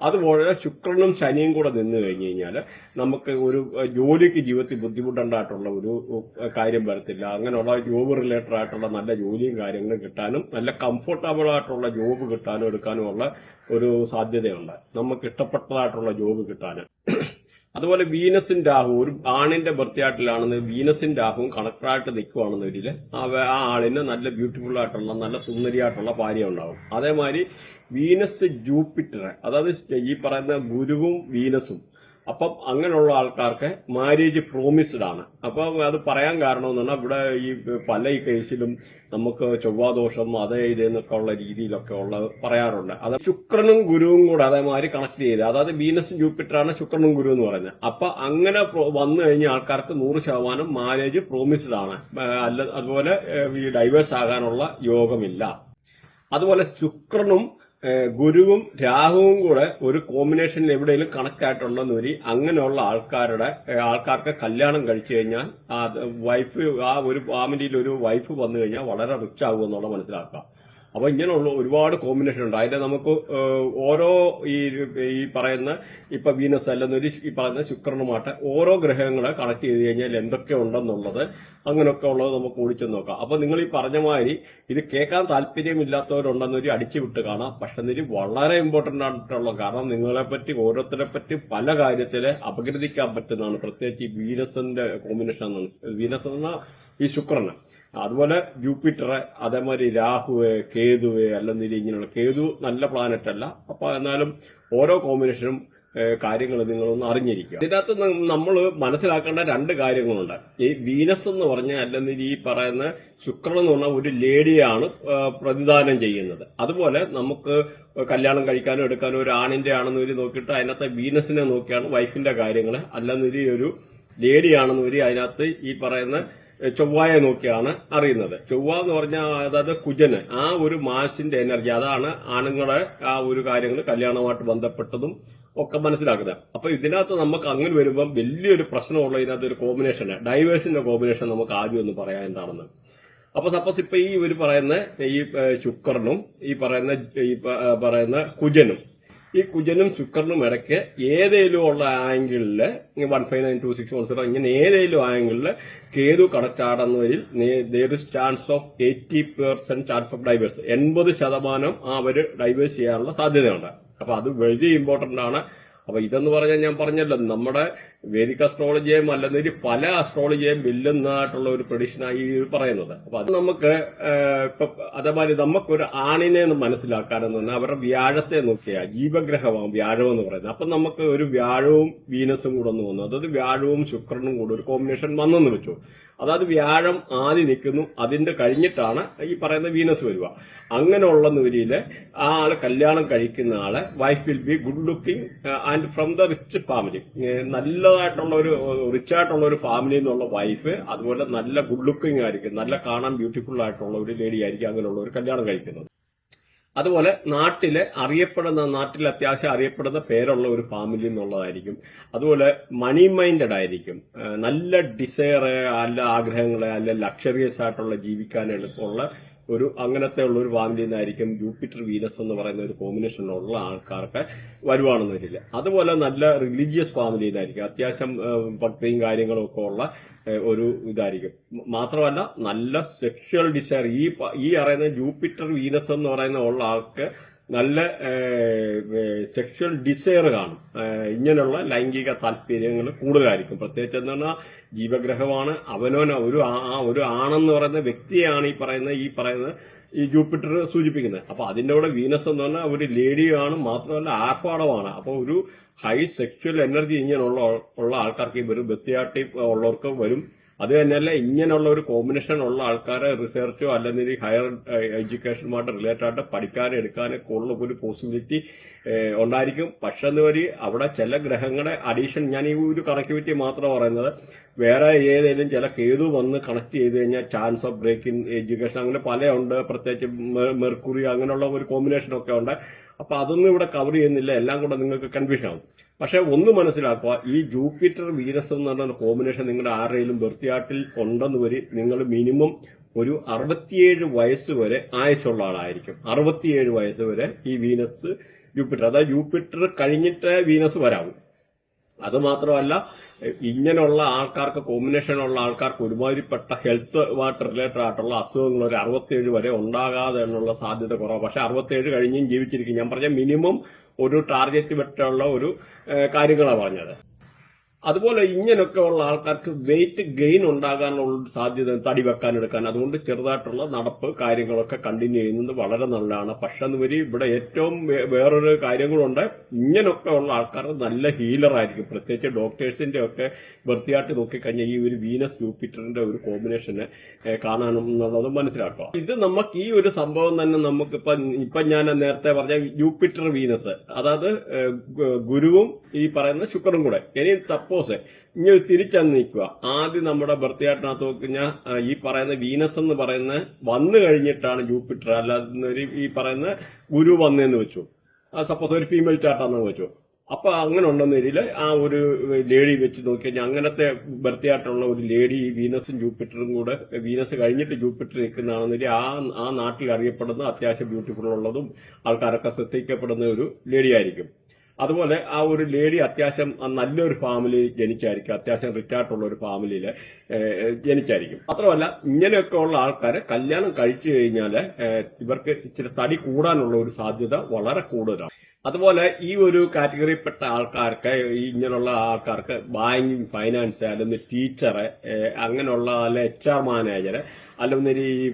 അതുപോലെ ശുക്രനും ശനിയും കൂടെ നിന്ന് കഴിഞ്ഞു കഴിഞ്ഞാൽ നമുക്ക് ഒരു ജോലിക്ക് ജീവിതത്തിൽ ബുദ്ധിമുട്ടുണ്ടായിട്ടുള്ള ഒരു കാര്യം വരത്തില്ല. അങ്ങനെയുള്ള ജോബ് റിലേറ്റഡ് ആയിട്ടുള്ള നല്ല ജോലിയും കാര്യങ്ങളും കിട്ടാനും നല്ല കംഫർട്ടബിൾ ആയിട്ടുള്ള ജോബ് കിട്ടാനും എടുക്കാനുമുള്ള ഒരു സാധ്യതയുണ്ട്. നമുക്ക് ഇഷ്ടപ്പെട്ടതായിട്ടുള്ള ജോബ് കിട്ടാനും. അതുപോലെ വീനസും രാഹു ഒരു ആണിന്റെ ബർത്ത്യാട്ടിലാണെന്ന് വീനസും രാഹുവും കണക്ടറായിട്ട് നിൽക്കുവാണെന്നൊരിൽ ആ ആളിന് നല്ല ബ്യൂട്ടിഫുൾ ആയിട്ടുള്ള നല്ല സുന്ദരിയായിട്ടുള്ള ഭാര്യ ഉണ്ടാവും. അതേമാതിരി വീനസ് ജൂപ്പിറ്റർ, അതായത് ഈ പറയുന്ന ഗുരുവും വീനസും, അപ്പം അങ്ങനെയുള്ള ആൾക്കാർക്ക് മാരേജ് പ്രോമിസ്ഡ് ആണ്. അപ്പൊ അത് പറയാൻ കാരണം എന്ന് പറഞ്ഞാൽ ഇവിടെ ഈ പല കേസിലും നമുക്ക് ചൊവ്വാദോഷം അതേ ഇതെന്നൊക്കെ ഉള്ള രീതിയിലൊക്കെ ഉള്ള പറയാറുണ്ട്. അത് ശുക്രനും ഗുരുവും കൂടെ അതേമാതിരി കണക്ട് ചെയ്ത്, അതായത് വീനസും ജൂപ്പിറ്ററാണ് ശുക്രനും ഗുരു എന്ന് പറയുന്നത്. അപ്പൊ അങ്ങനെ വന്നു കഴിഞ്ഞ ആൾക്കാർക്ക് 100% മാരേജ് പ്രോമിസ്ഡ് ആണ്. അതുപോലെ ഈ ഡൈവേഴ്സ് ആകാനുള്ള യോഗമില്ല. അതുപോലെ ശുക്രനും ഗുരുവും രാഹുവും കൂടെ ഒരു കോമ്പിനേഷനിൽ എവിടെയെങ്കിലും കണക്ട് ആയിട്ടുണ്ടെന്ന് വരി അങ്ങനെയുള്ള ആൾക്കാർക്ക് കല്യാണം കഴിച്ചു കഴിഞ്ഞാൽ വൈഫ് ആ ഒരു ഫാമിലിയിൽ ഒരു വൈഫ് വന്നു കഴിഞ്ഞാൽ വളരെ റിച്ച് ആകും എന്നുള്ള മനസ്സിലാക്കാം. അപ്പൊ ഇങ്ങനെയുള്ള ഒരുപാട് കോമ്പിനേഷൻ ഉണ്ട്. അതിന്റെ നമുക്ക് ഓരോ ഈ പറയുന്ന ഇപ്പൊ വീനസ് അല്ലെന്നൊരു ഈ പറയുന്ന ശുക്രനുമായിട്ട് ഓരോ ഗ്രഹങ്ങളെ കണക്ട് ചെയ്ത് കഴിഞ്ഞാൽ എന്തൊക്കെ ഉണ്ടെന്നുള്ളത് അങ്ങനെയൊക്കെ ഉള്ളത് നമുക്ക് ഓടിച്ചു നോക്കാം. അപ്പൊ നിങ്ങൾ ഈ പറഞ്ഞ മാതിരി ഇത് കേൾക്കാൻ താല്പര്യമില്ലാത്തവരുണ്ടെന്നൊരു അടിച്ചു വിട്ട് കാണാം. പക്ഷെ ഇത് വളരെ ഇമ്പോർട്ടന്റ് ആയിട്ടുള്ള, കാരണം നിങ്ങളെ പറ്റി ഓരോരുത്തരെ പറ്റി പല കാര്യത്തില് അപഗ്രഥിക്കാൻ പറ്റുന്നതാണ്. പ്രത്യേകിച്ച് ഈ വീനസിന്റെ കോമ്പിനേഷൻ എന്നാണ്. വീനസ് എന്ന ഈ ശുക്രന്, അതുപോലെ ജൂപ്പിറ്റർ, അതേമാതിരി രാഹുവ്, കേതുവ് അല്ലെന്നില്ല ഇങ്ങനെയുള്ള കേതു നല്ല പ്ലാനറ്റ് അല്ല. അപ്പൊ എന്നാലും ഓരോ കോമ്പിനേഷനും കാര്യങ്ങൾ നിങ്ങളൊന്ന് അറിഞ്ഞിരിക്കുക. ഇതിനകത്ത് നമ്മൾ മനസ്സിലാക്കേണ്ട 2 കാര്യങ്ങളുണ്ട്. ഈ വീനസ് എന്ന് പറഞ്ഞാൽ അല്ലെങ്കിൽ ഈ പറയുന്ന ശുക്രൻ എന്ന് പറഞ്ഞാൽ ഒരു ലേഡിയാണ് പ്രതിദാനം ചെയ്യുന്നത്. അതുപോലെ നമുക്ക് കല്യാണം കഴിക്കാനോ എടുക്കാനോ ഒരു ആണിന്റെ ആണെന്ന് നോക്കിയിട്ട് അതിനകത്ത് വീനസിനെ നോക്കിയാണ് വൈഫിന്റെ കാര്യങ്ങൾ, അല്ലെന്നൊരു ഒരു ലേഡിയാണെന്ന് വരി അതിനകത്ത് ഈ പറയുന്ന ചൊവ്വായെ നോക്കിയാണ് അറിയുന്നത്. ചൊവ്വ എന്ന് പറഞ്ഞാൽ അതായത് കുജന്, ആ ഒരു മാസിന്റെ എനർജി, അതാണ് ആണുങ്ങളെ ആ ഒരു കാര്യങ്ങൾ കല്യാണവുമായിട്ട് ബന്ധപ്പെട്ടതും ഒക്കെ മനസ്സിലാക്കുന്നത്. അപ്പൊ ഇതിനകത്ത് നമുക്ക് അങ്ങനെ വരുമ്പം വലിയൊരു പ്രശ്നമുള്ള ഇതിനകത്ത് ഒരു കോമ്പിനേഷൻ, ഡൈവേഴ്സിന്റെ കോമ്പിനേഷൻ നമുക്ക് ആദ്യം ഒന്ന് പറയാം എന്താണെന്ന്. അപ്പൊ സപ്പോസ് ഇപ്പൊ ഈ ഒരു പറയുന്ന ഈ ശുക്രനും ഈ പറയുന്ന കുജനും, ഈ കുജനും ശുക്രനും ഇടയ്ക്ക് ഏതെങ്കിലും ഉള്ള ആംഗിളില് 1592610 ഇങ്ങനെ ഏതെങ്കിലും ആംഗിളില് കേതു കണക്ട് ആടുന്നവരിൽ there is chance of 80% chance of divorce, 80% അവര് ഡൈവേഴ്സ് ചെയ്യാനുള്ള സാധ്യതയുണ്ട്. അപ്പൊ അത് വെരി ഇമ്പോർട്ടന്റ് ആണ്. അപ്പൊ ഇതെന്ന് പറഞ്ഞാൽ ഞാൻ പറഞ്ഞല്ലോ, നമ്മുടെ വേദിക് അസ്ട്രോളജിയെയും അല്ലെങ്കിൽ പല അസ്ട്രോളജിയെയും വെല്ലുന്നതായിട്ടുള്ള ഒരു പ്രഡിക്ഷനായി പറയുന്നത്. അപ്പൊ അത് നമുക്ക് ഇപ്പൊ അതേമാതിരി നമുക്കൊരു ആണിനെ മനസ്സിലാക്കാനെന്ന് പറഞ്ഞാൽ അവരുടെ വ്യാഴത്തെ നോക്കിയാൽ ജീവഗ്രഹമാണ് വ്യാഴം എന്ന് പറയുന്നത്. അപ്പൊ നമുക്ക് ഒരു വ്യാഴവും വീനസും കൂടെ ഒന്ന് വന്നു, അതായത് വ്യാഴവും ശുക്രനും കൂടെ ഒരു കോമ്പിനേഷൻ വന്നെന്ന് വെച്ചു. അതായത് വ്യാഴം ആദ്യം നിൽക്കുന്നു, അതിന്റെ കഴിഞ്ഞിട്ടാണ് ഈ പറയുന്ന വീനസ് വരിക. അങ്ങനെയുള്ള നിലയിൽ ആ ആള് കല്യാണം കഴിക്കുന്ന ആള് wife will be good looking and from the rich family, നല്ലതായിട്ടുള്ള ഒരു റിച്ച് ആയിട്ടുള്ള ഒരു ഫാമിലി എന്നുള്ള വൈഫ്, അതുപോലെ നല്ല ഗുഡ് ലുക്കിംഗ് ആയിരിക്കും, നല്ല കാണാൻ ബ്യൂട്ടിഫുൾ ആയിട്ടുള്ള ഒരു ലേഡി ആയിരിക്കും അങ്ങനെയുള്ള ഒരു കല്യാണം കഴിക്കുന്നത്. അതുപോലെ നാട്ടിൽ അത്യാവശ്യം അറിയപ്പെടുന്ന പേരുള്ള ഒരു ഫാമിലി എന്നുള്ളതായിരിക്കും. അതുപോലെ മണി മൈൻഡഡ് ആയിരിക്കും, നല്ല ഡിസയർ, നല്ല ആഗ്രഹങ്ങളെ, അല്ല ലക്ഷറിയസ് ആയിട്ടുള്ള ജീവിക്കാൻ എളുപ്പമുള്ള ഒരു അങ്ങനത്തെ ഉള്ള ഒരു ഫാമിലി നിന്നായിരിക്കും ജൂപ്പിറ്റർ വീനസ് എന്ന് പറയുന്ന ഒരു കോമ്പിനേഷനിലുള്ള ആൾക്കാർക്ക് വരുവാണെന്ന് വരില്ല. അതുപോലെ നല്ല റിലീജിയസ് ഫാമിലിയിലായിരിക്കും, അത്യാവശ്യം ഭക്തിയും കാര്യങ്ങളും ഒക്കെ ഉള്ള ഒരു ഇതായിരിക്കും. മാത്രമല്ല നല്ല സെക്ഷൽ ഡിസയർ, ഈ പറയുന്ന ജൂപ്പിറ്റർ വീനസ് എന്ന് പറയുന്ന ഉള്ള ആൾക്ക് നല്ല സെക്ഷൽ ഡിസയർ കാണും, ഇങ്ങനെയുള്ള ലൈംഗിക താല്പര്യങ്ങൾ കൂടുതലായിരിക്കും. പ്രത്യേകിച്ച് എന്ന് പറഞ്ഞാൽ ജീവഗ്രഹമാണ്, ഒരു ആണെന്ന് പറയുന്ന വ്യക്തിയാണ് ഈ പറയുന്ന ജൂപ്പിറ്റർ സൂചിപ്പിക്കുന്നത്. അപ്പൊ അതിന്റെ കൂടെ വീനസ് എന്ന് പറഞ്ഞാൽ ഒരു ലേഡിയാണ്, മാത്രമല്ല ആർഭാടമാണ്. അപ്പൊ ഒരു ഹൈ സെക്ഷൽ എനർജി ഇങ്ങനെയുള്ള ആൾക്കാർക്ക് ഈ വരും, ബത്തിയാട്ടി ഉള്ളവർക്ക് വരും. അത് തന്നെയല്ല ഇങ്ങനെയുള്ള ഒരു കോമ്പിനേഷൻ ഉള്ള ആൾക്കാരെ റിസർച്ചോ അല്ലെങ്കിൽ ഹയർ എഡ്യൂക്കേഷനുമായിട്ട് റിലേറ്റഡ് ആയിട്ട് പഠിക്കാനും എടുക്കാനൊക്കെ ഉള്ള ഒരു പോസിബിലിറ്റി ഉണ്ടായിരിക്കും. പക്ഷെ എന്നുവരി അവിടെ ചില ഗ്രഹങ്ങളുടെ അഡീഷൻ, ഞാൻ ഈ ഒരു കണക്ടിവിറ്റി മാത്രം പറയുന്നത്, വേറെ ഏതെങ്കിലും ചില കേതു വന്ന് കണക്ട് ചെയ്ത് കഴിഞ്ഞാൽ chance of break in education അങ്ങനെ പല ഉണ്ട്. പ്രത്യേകിച്ച് മെർക്കുറി അങ്ങനെയുള്ള ഒരു കോമ്പിനേഷൻ ഒക്കെ ഉണ്ട്. അപ്പൊ അതൊന്നും ഇവിടെ കവർ ചെയ്യുന്നില്ല, എല്ലാം കൂടെ നിങ്ങൾക്ക് കൺഫ്യൂഷൻ ആവും. പക്ഷെ ഒന്ന് മനസ്സിലാക്കുക, ഈ ജൂപ്പിറ്റർ വീനസ് എന്ന് പറഞ്ഞ കോമ്പിനേഷൻ നിങ്ങളുടെ ആരുടെയും ബർത്ത് ചാർട്ടിൽ ഉണ്ടെന്ന് വരി നിങ്ങൾ മിനിമം ഒരു 67 വയസ്സ് വരെ ആയുസുള്ള ആളായിരിക്കും. 67 വയസ്സ് വരെ ഈ വീനസ് ജൂപ്പിറ്റർ, അതായത് ജൂപ്പിറ്റർ കഴിഞ്ഞിട്ട് വീനസ് വരാവും. അത് മാത്രമല്ല, ഇങ്ങനെയുള്ള ആൾക്കാർക്ക്, കോമ്പിനേഷനുള്ള ആൾക്കാർക്ക് ഒരുമാതിരിപ്പെട്ട ഹെൽത്തുമായിട്ട് റിലേറ്റഡ് ആയിട്ടുള്ള അസുഖങ്ങൾ ഒരു 67 വരെ ഉണ്ടാകാതെ എന്നുള്ള സാധ്യത കുറവാണ്. പക്ഷെ 67 കഴിഞ്ഞും ജീവിച്ചിരിക്കും. ഞാൻ പറഞ്ഞ മിനിമം ഒരു ടാർഗറ്റ് വെട്ടുള്ള ഒരു കാര്യങ്ങളാണ് പറഞ്ഞത്. അതുപോലെ ഇങ്ങനെയൊക്കെ ഉള്ള ആൾക്കാർക്ക് വെയിറ്റ് ഗെയിൻ ഉണ്ടാകാനുള്ള സാധ്യത, തടി വെക്കാൻ എടുക്കാൻ, അതുകൊണ്ട് ചെറുതായിട്ടുള്ള നടപ്പ് കാര്യങ്ങളൊക്കെ കണ്ടിന്യൂ ചെയ്യുന്നത് വളരെ നല്ലതാണ്. പക്ഷെ വരി ഇവിടെ ഏറ്റവും വേറൊരു കാര്യങ്ങളുണ്ട്, ഇങ്ങനെയൊക്കെ ഉള്ള ആൾക്കാർ നല്ല ഹീലർ ആയിരിക്കും. പ്രത്യേകിച്ച് ഡോക്ടേഴ്സിന്റെ ഒക്കെ വൃത്തിയായിട്ട് നോക്കിക്കഴിഞ്ഞാൽ ഈ ഒരു വീനസ് ജൂപ്പിറ്ററിന്റെ ഒരു കോമ്പിനേഷന് കാണാനെന്നുള്ളത് മനസ്സിലാക്കുക. ഇത് നമുക്ക് ഈ ഒരു സംഭവം തന്നെ ഇപ്പൊ ഞാൻ നേരത്തെ പറഞ്ഞ ജൂപ്പിറ്റർ വീനസ്, അതായത് ഗുരുവും ഈ പറയുന്ന ശുക്രനും കൂടെ, ഇനി സപ്പോസ് ഇങ്ങനെ തിരിച്ചന്ന് നിൽക്കുക. ആദ്യം നമ്മുടെ ബർത്തിയാട്ടിനകത്ത് നോക്കിക്കഴിഞ്ഞാൽ ഈ പറയുന്ന വീനസ് എന്ന് പറയുന്ന വന്നു കഴിഞ്ഞിട്ടാണ് ജൂപ്പിറ്റർ, അല്ലാതെ ഈ പറയുന്ന ഗുരു വന്നതെന്ന് വെച്ചു. സപ്പോസ് ഒരു ഫീമെയിൽ ചാർട്ടാന്ന് വെച്ചു. അപ്പൊ അങ്ങനെ ഉണ്ടെന്ന രീതിയിൽ ആ ഒരു ലേഡി വെച്ച് നോക്കിക്കഴിഞ്ഞാൽ അങ്ങനത്തെ ബർത്തിയായിട്ടുള്ള ഒരു ലേഡി ഈ വീനസും ജൂപ്പിറ്ററും കൂടെ, വീനസ് കഴിഞ്ഞിട്ട് ജൂപ്പിറ്റർ നിൽക്കുന്നതാണെന്നില്ല ആ നാട്ടിൽ അറിയപ്പെടുന്ന അത്യാവശ്യം ബ്യൂട്ടിഫുൾ ഉള്ളതും ആൾക്കാരൊക്കെ ശ്രദ്ധിക്കപ്പെടുന്ന ഒരു ലേഡി ആയിരിക്കും. അതുപോലെ ആ ഒരു ലേഡി അത്യാവശ്യം നല്ലൊരു ഫാമിലി ജനിച്ചായിരിക്കും, അത്യാവശ്യം റിച്ച് ആയിട്ടുള്ള ഒരു ഫാമിലിയിൽ ജനിച്ചായിരിക്കും. മാത്രമല്ല ഇങ്ങനെയൊക്കെ ഉള്ള ആൾക്കാരെ കല്യാണം കഴിച്ചു കഴിഞ്ഞാൽ ഇവർക്ക് ഇച്ചിരി തടി കൂടാനുള്ള ഒരു സാധ്യത വളരെ കൂടുതലാണ്. അതുപോലെ ഈ ഒരു കാറ്റഗറിയിൽപ്പെട്ട ആൾക്കാർക്ക്, ഈ ഇങ്ങനെയുള്ള ആൾക്കാർക്ക് ബാങ്കിങ്, ഫൈനാൻസ്, അല്ലെങ്കിൽ ടീച്ചറ്, അങ്ങനെയുള്ള അല്ല HR മാനേജർ, അല്ലെങ്കിൽ ഈ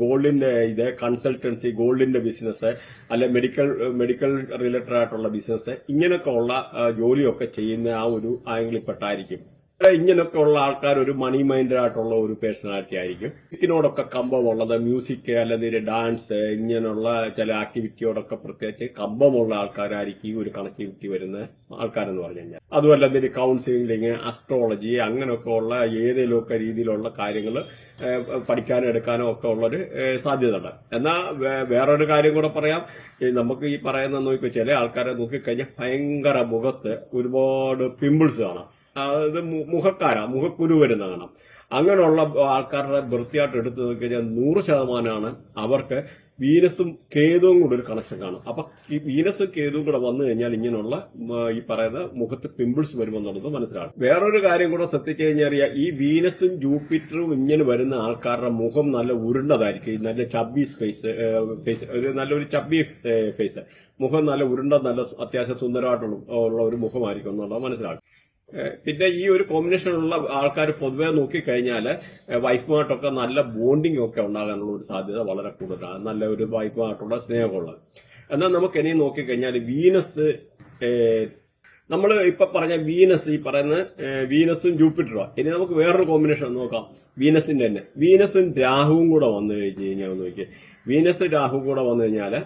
ഗോൾഡിന്റെ ഇത് കൺസൾട്ടൻസി, ഗോൾഡിന്റെ ബിസിനസ്, അല്ലെ മെഡിക്കൽ റിലേറ്റഡ് ആയിട്ടുള്ള ബിസിനസ്, ഇങ്ങനെയൊക്കെ ഉള്ള ജോലിയൊക്കെ ചെയ്യുന്ന ആ ഒരു ആംഗിളിൽപ്പെട്ടായിരിക്കും. ഇങ്ങനെയൊക്കെ ഉള്ള ആൾക്കാർ ഒരു മണി മൈൻഡഡ് ആയിട്ടുള്ള ഒരു പേഴ്സണാലിറ്റി ആയിരിക്കും. ഇതിനോടൊക്കെ കമ്പമുള്ളത്, മ്യൂസിക് അല്ലെങ്കിൽ ഡാൻസ്, ഇങ്ങനെയുള്ള ചില ആക്ടിവിറ്റിയോടൊക്കെ പ്രത്യേകിച്ച് കമ്പമുള്ള ആൾക്കാരായിരിക്കും ഈ ഒരു കണക്ടിവിറ്റി വരുന്ന ആൾക്കാരെന്ന് പറഞ്ഞു കഴിഞ്ഞാൽ. അതുമല്ല എന്തെങ്കിലും കൗൺസിലിംഗ്, അസ്ട്രോളജി, അങ്ങനെയൊക്കെ ഉള്ള ഏതെങ്കിലുമൊക്കെ രീതിയിലുള്ള കാര്യങ്ങൾ പഠിക്കാനോ എടുക്കാനോ ഒക്കെ ഉള്ളൊരു സാധ്യത ഉണ്ട്. എന്നാൽ വേറൊരു കാര്യം കൂടെ പറയാം. നമുക്ക് ഈ പറയുന്ന നോക്കി ചില ആൾക്കാരെ നോക്കിക്കഴിഞ്ഞാൽ ഭയങ്കര മുഖത്ത് ഒരുപാട് പിമ്പിൾസ് കാണാം. അതായത് മുഖക്കുരു വരുന്ന കാണാം. അങ്ങനെയുള്ള ആൾക്കാരുടെ വൃത്തിയായിട്ട് എടുത്തു നോക്കിക്കഴിഞ്ഞാൽ 100% അവർക്ക് വീനസും കേതുവും കൂടെ ഒരു കണക്ഷൻ കാണും. അപ്പൊ ഈ വീനസും കേതുവും കൂടെ വന്നു കഴിഞ്ഞാൽ ഇങ്ങനെയുള്ള ഈ പറയുന്ന മുഖത്ത് പിമ്പിൾസ് വരുമെന്നുള്ളത് മനസ്സിലാക്കും. വേറൊരു കാര്യം കൂടെ ശ്രദ്ധിച്ചു കഴിഞ്ഞാൽ ഈ വീനസും ജൂപ്പിറ്ററും ഇങ്ങനെ വരുന്ന ആൾക്കാരുടെ മുഖം നല്ല ഉരുണ്ടതായിരിക്കും. നല്ല ചബ്ബി ഫേസ്, ഒരു നല്ലൊരു ചബ്ബി ഫേസ്, മുഖം നല്ല ഉരുണ്ട, നല്ല അത്യാവശ്യം സുന്ദരമായിട്ടുള്ള ഒരു മുഖമായിരിക്കും എന്നുള്ളത് മനസ്സിലാക്കും. പിന്നെ ഈ ഒരു കോമ്പിനേഷനുള്ള ആൾക്കാർ പൊതുവെ നോക്കിക്കഴിഞ്ഞാൽ വൈഫുമായിട്ടൊക്കെ നല്ല ബോണ്ടിങ് ഒക്കെ ഉണ്ടാകാനുള്ള ഒരു സാധ്യത വളരെ കൂടുതലാണ്. നല്ല ഒരു വൈഫുമായിട്ടുള്ള സ്നേഹമുള്ളത്. എന്നാൽ നമുക്ക് ഇനി നോക്കിക്കഴിഞ്ഞാൽ വീനസ്, നമ്മൾ ഇപ്പൊ പറഞ്ഞ വീനസ്, ഈ പറയുന്ന വീനസും ജൂപ്പിറ്ററും. ഇനി നമുക്ക് വേറൊരു കോമ്പിനേഷൻ നോക്കാം, വീനസിന്റെ തന്നെ. വീനസും രാഹുവും കൂടെ വന്നു കഴിഞ്ഞ് കഴിഞ്ഞാൽ നോക്കിയേ, വീനസ് രാഹു കൂടെ വന്നു കഴിഞ്ഞാൽ,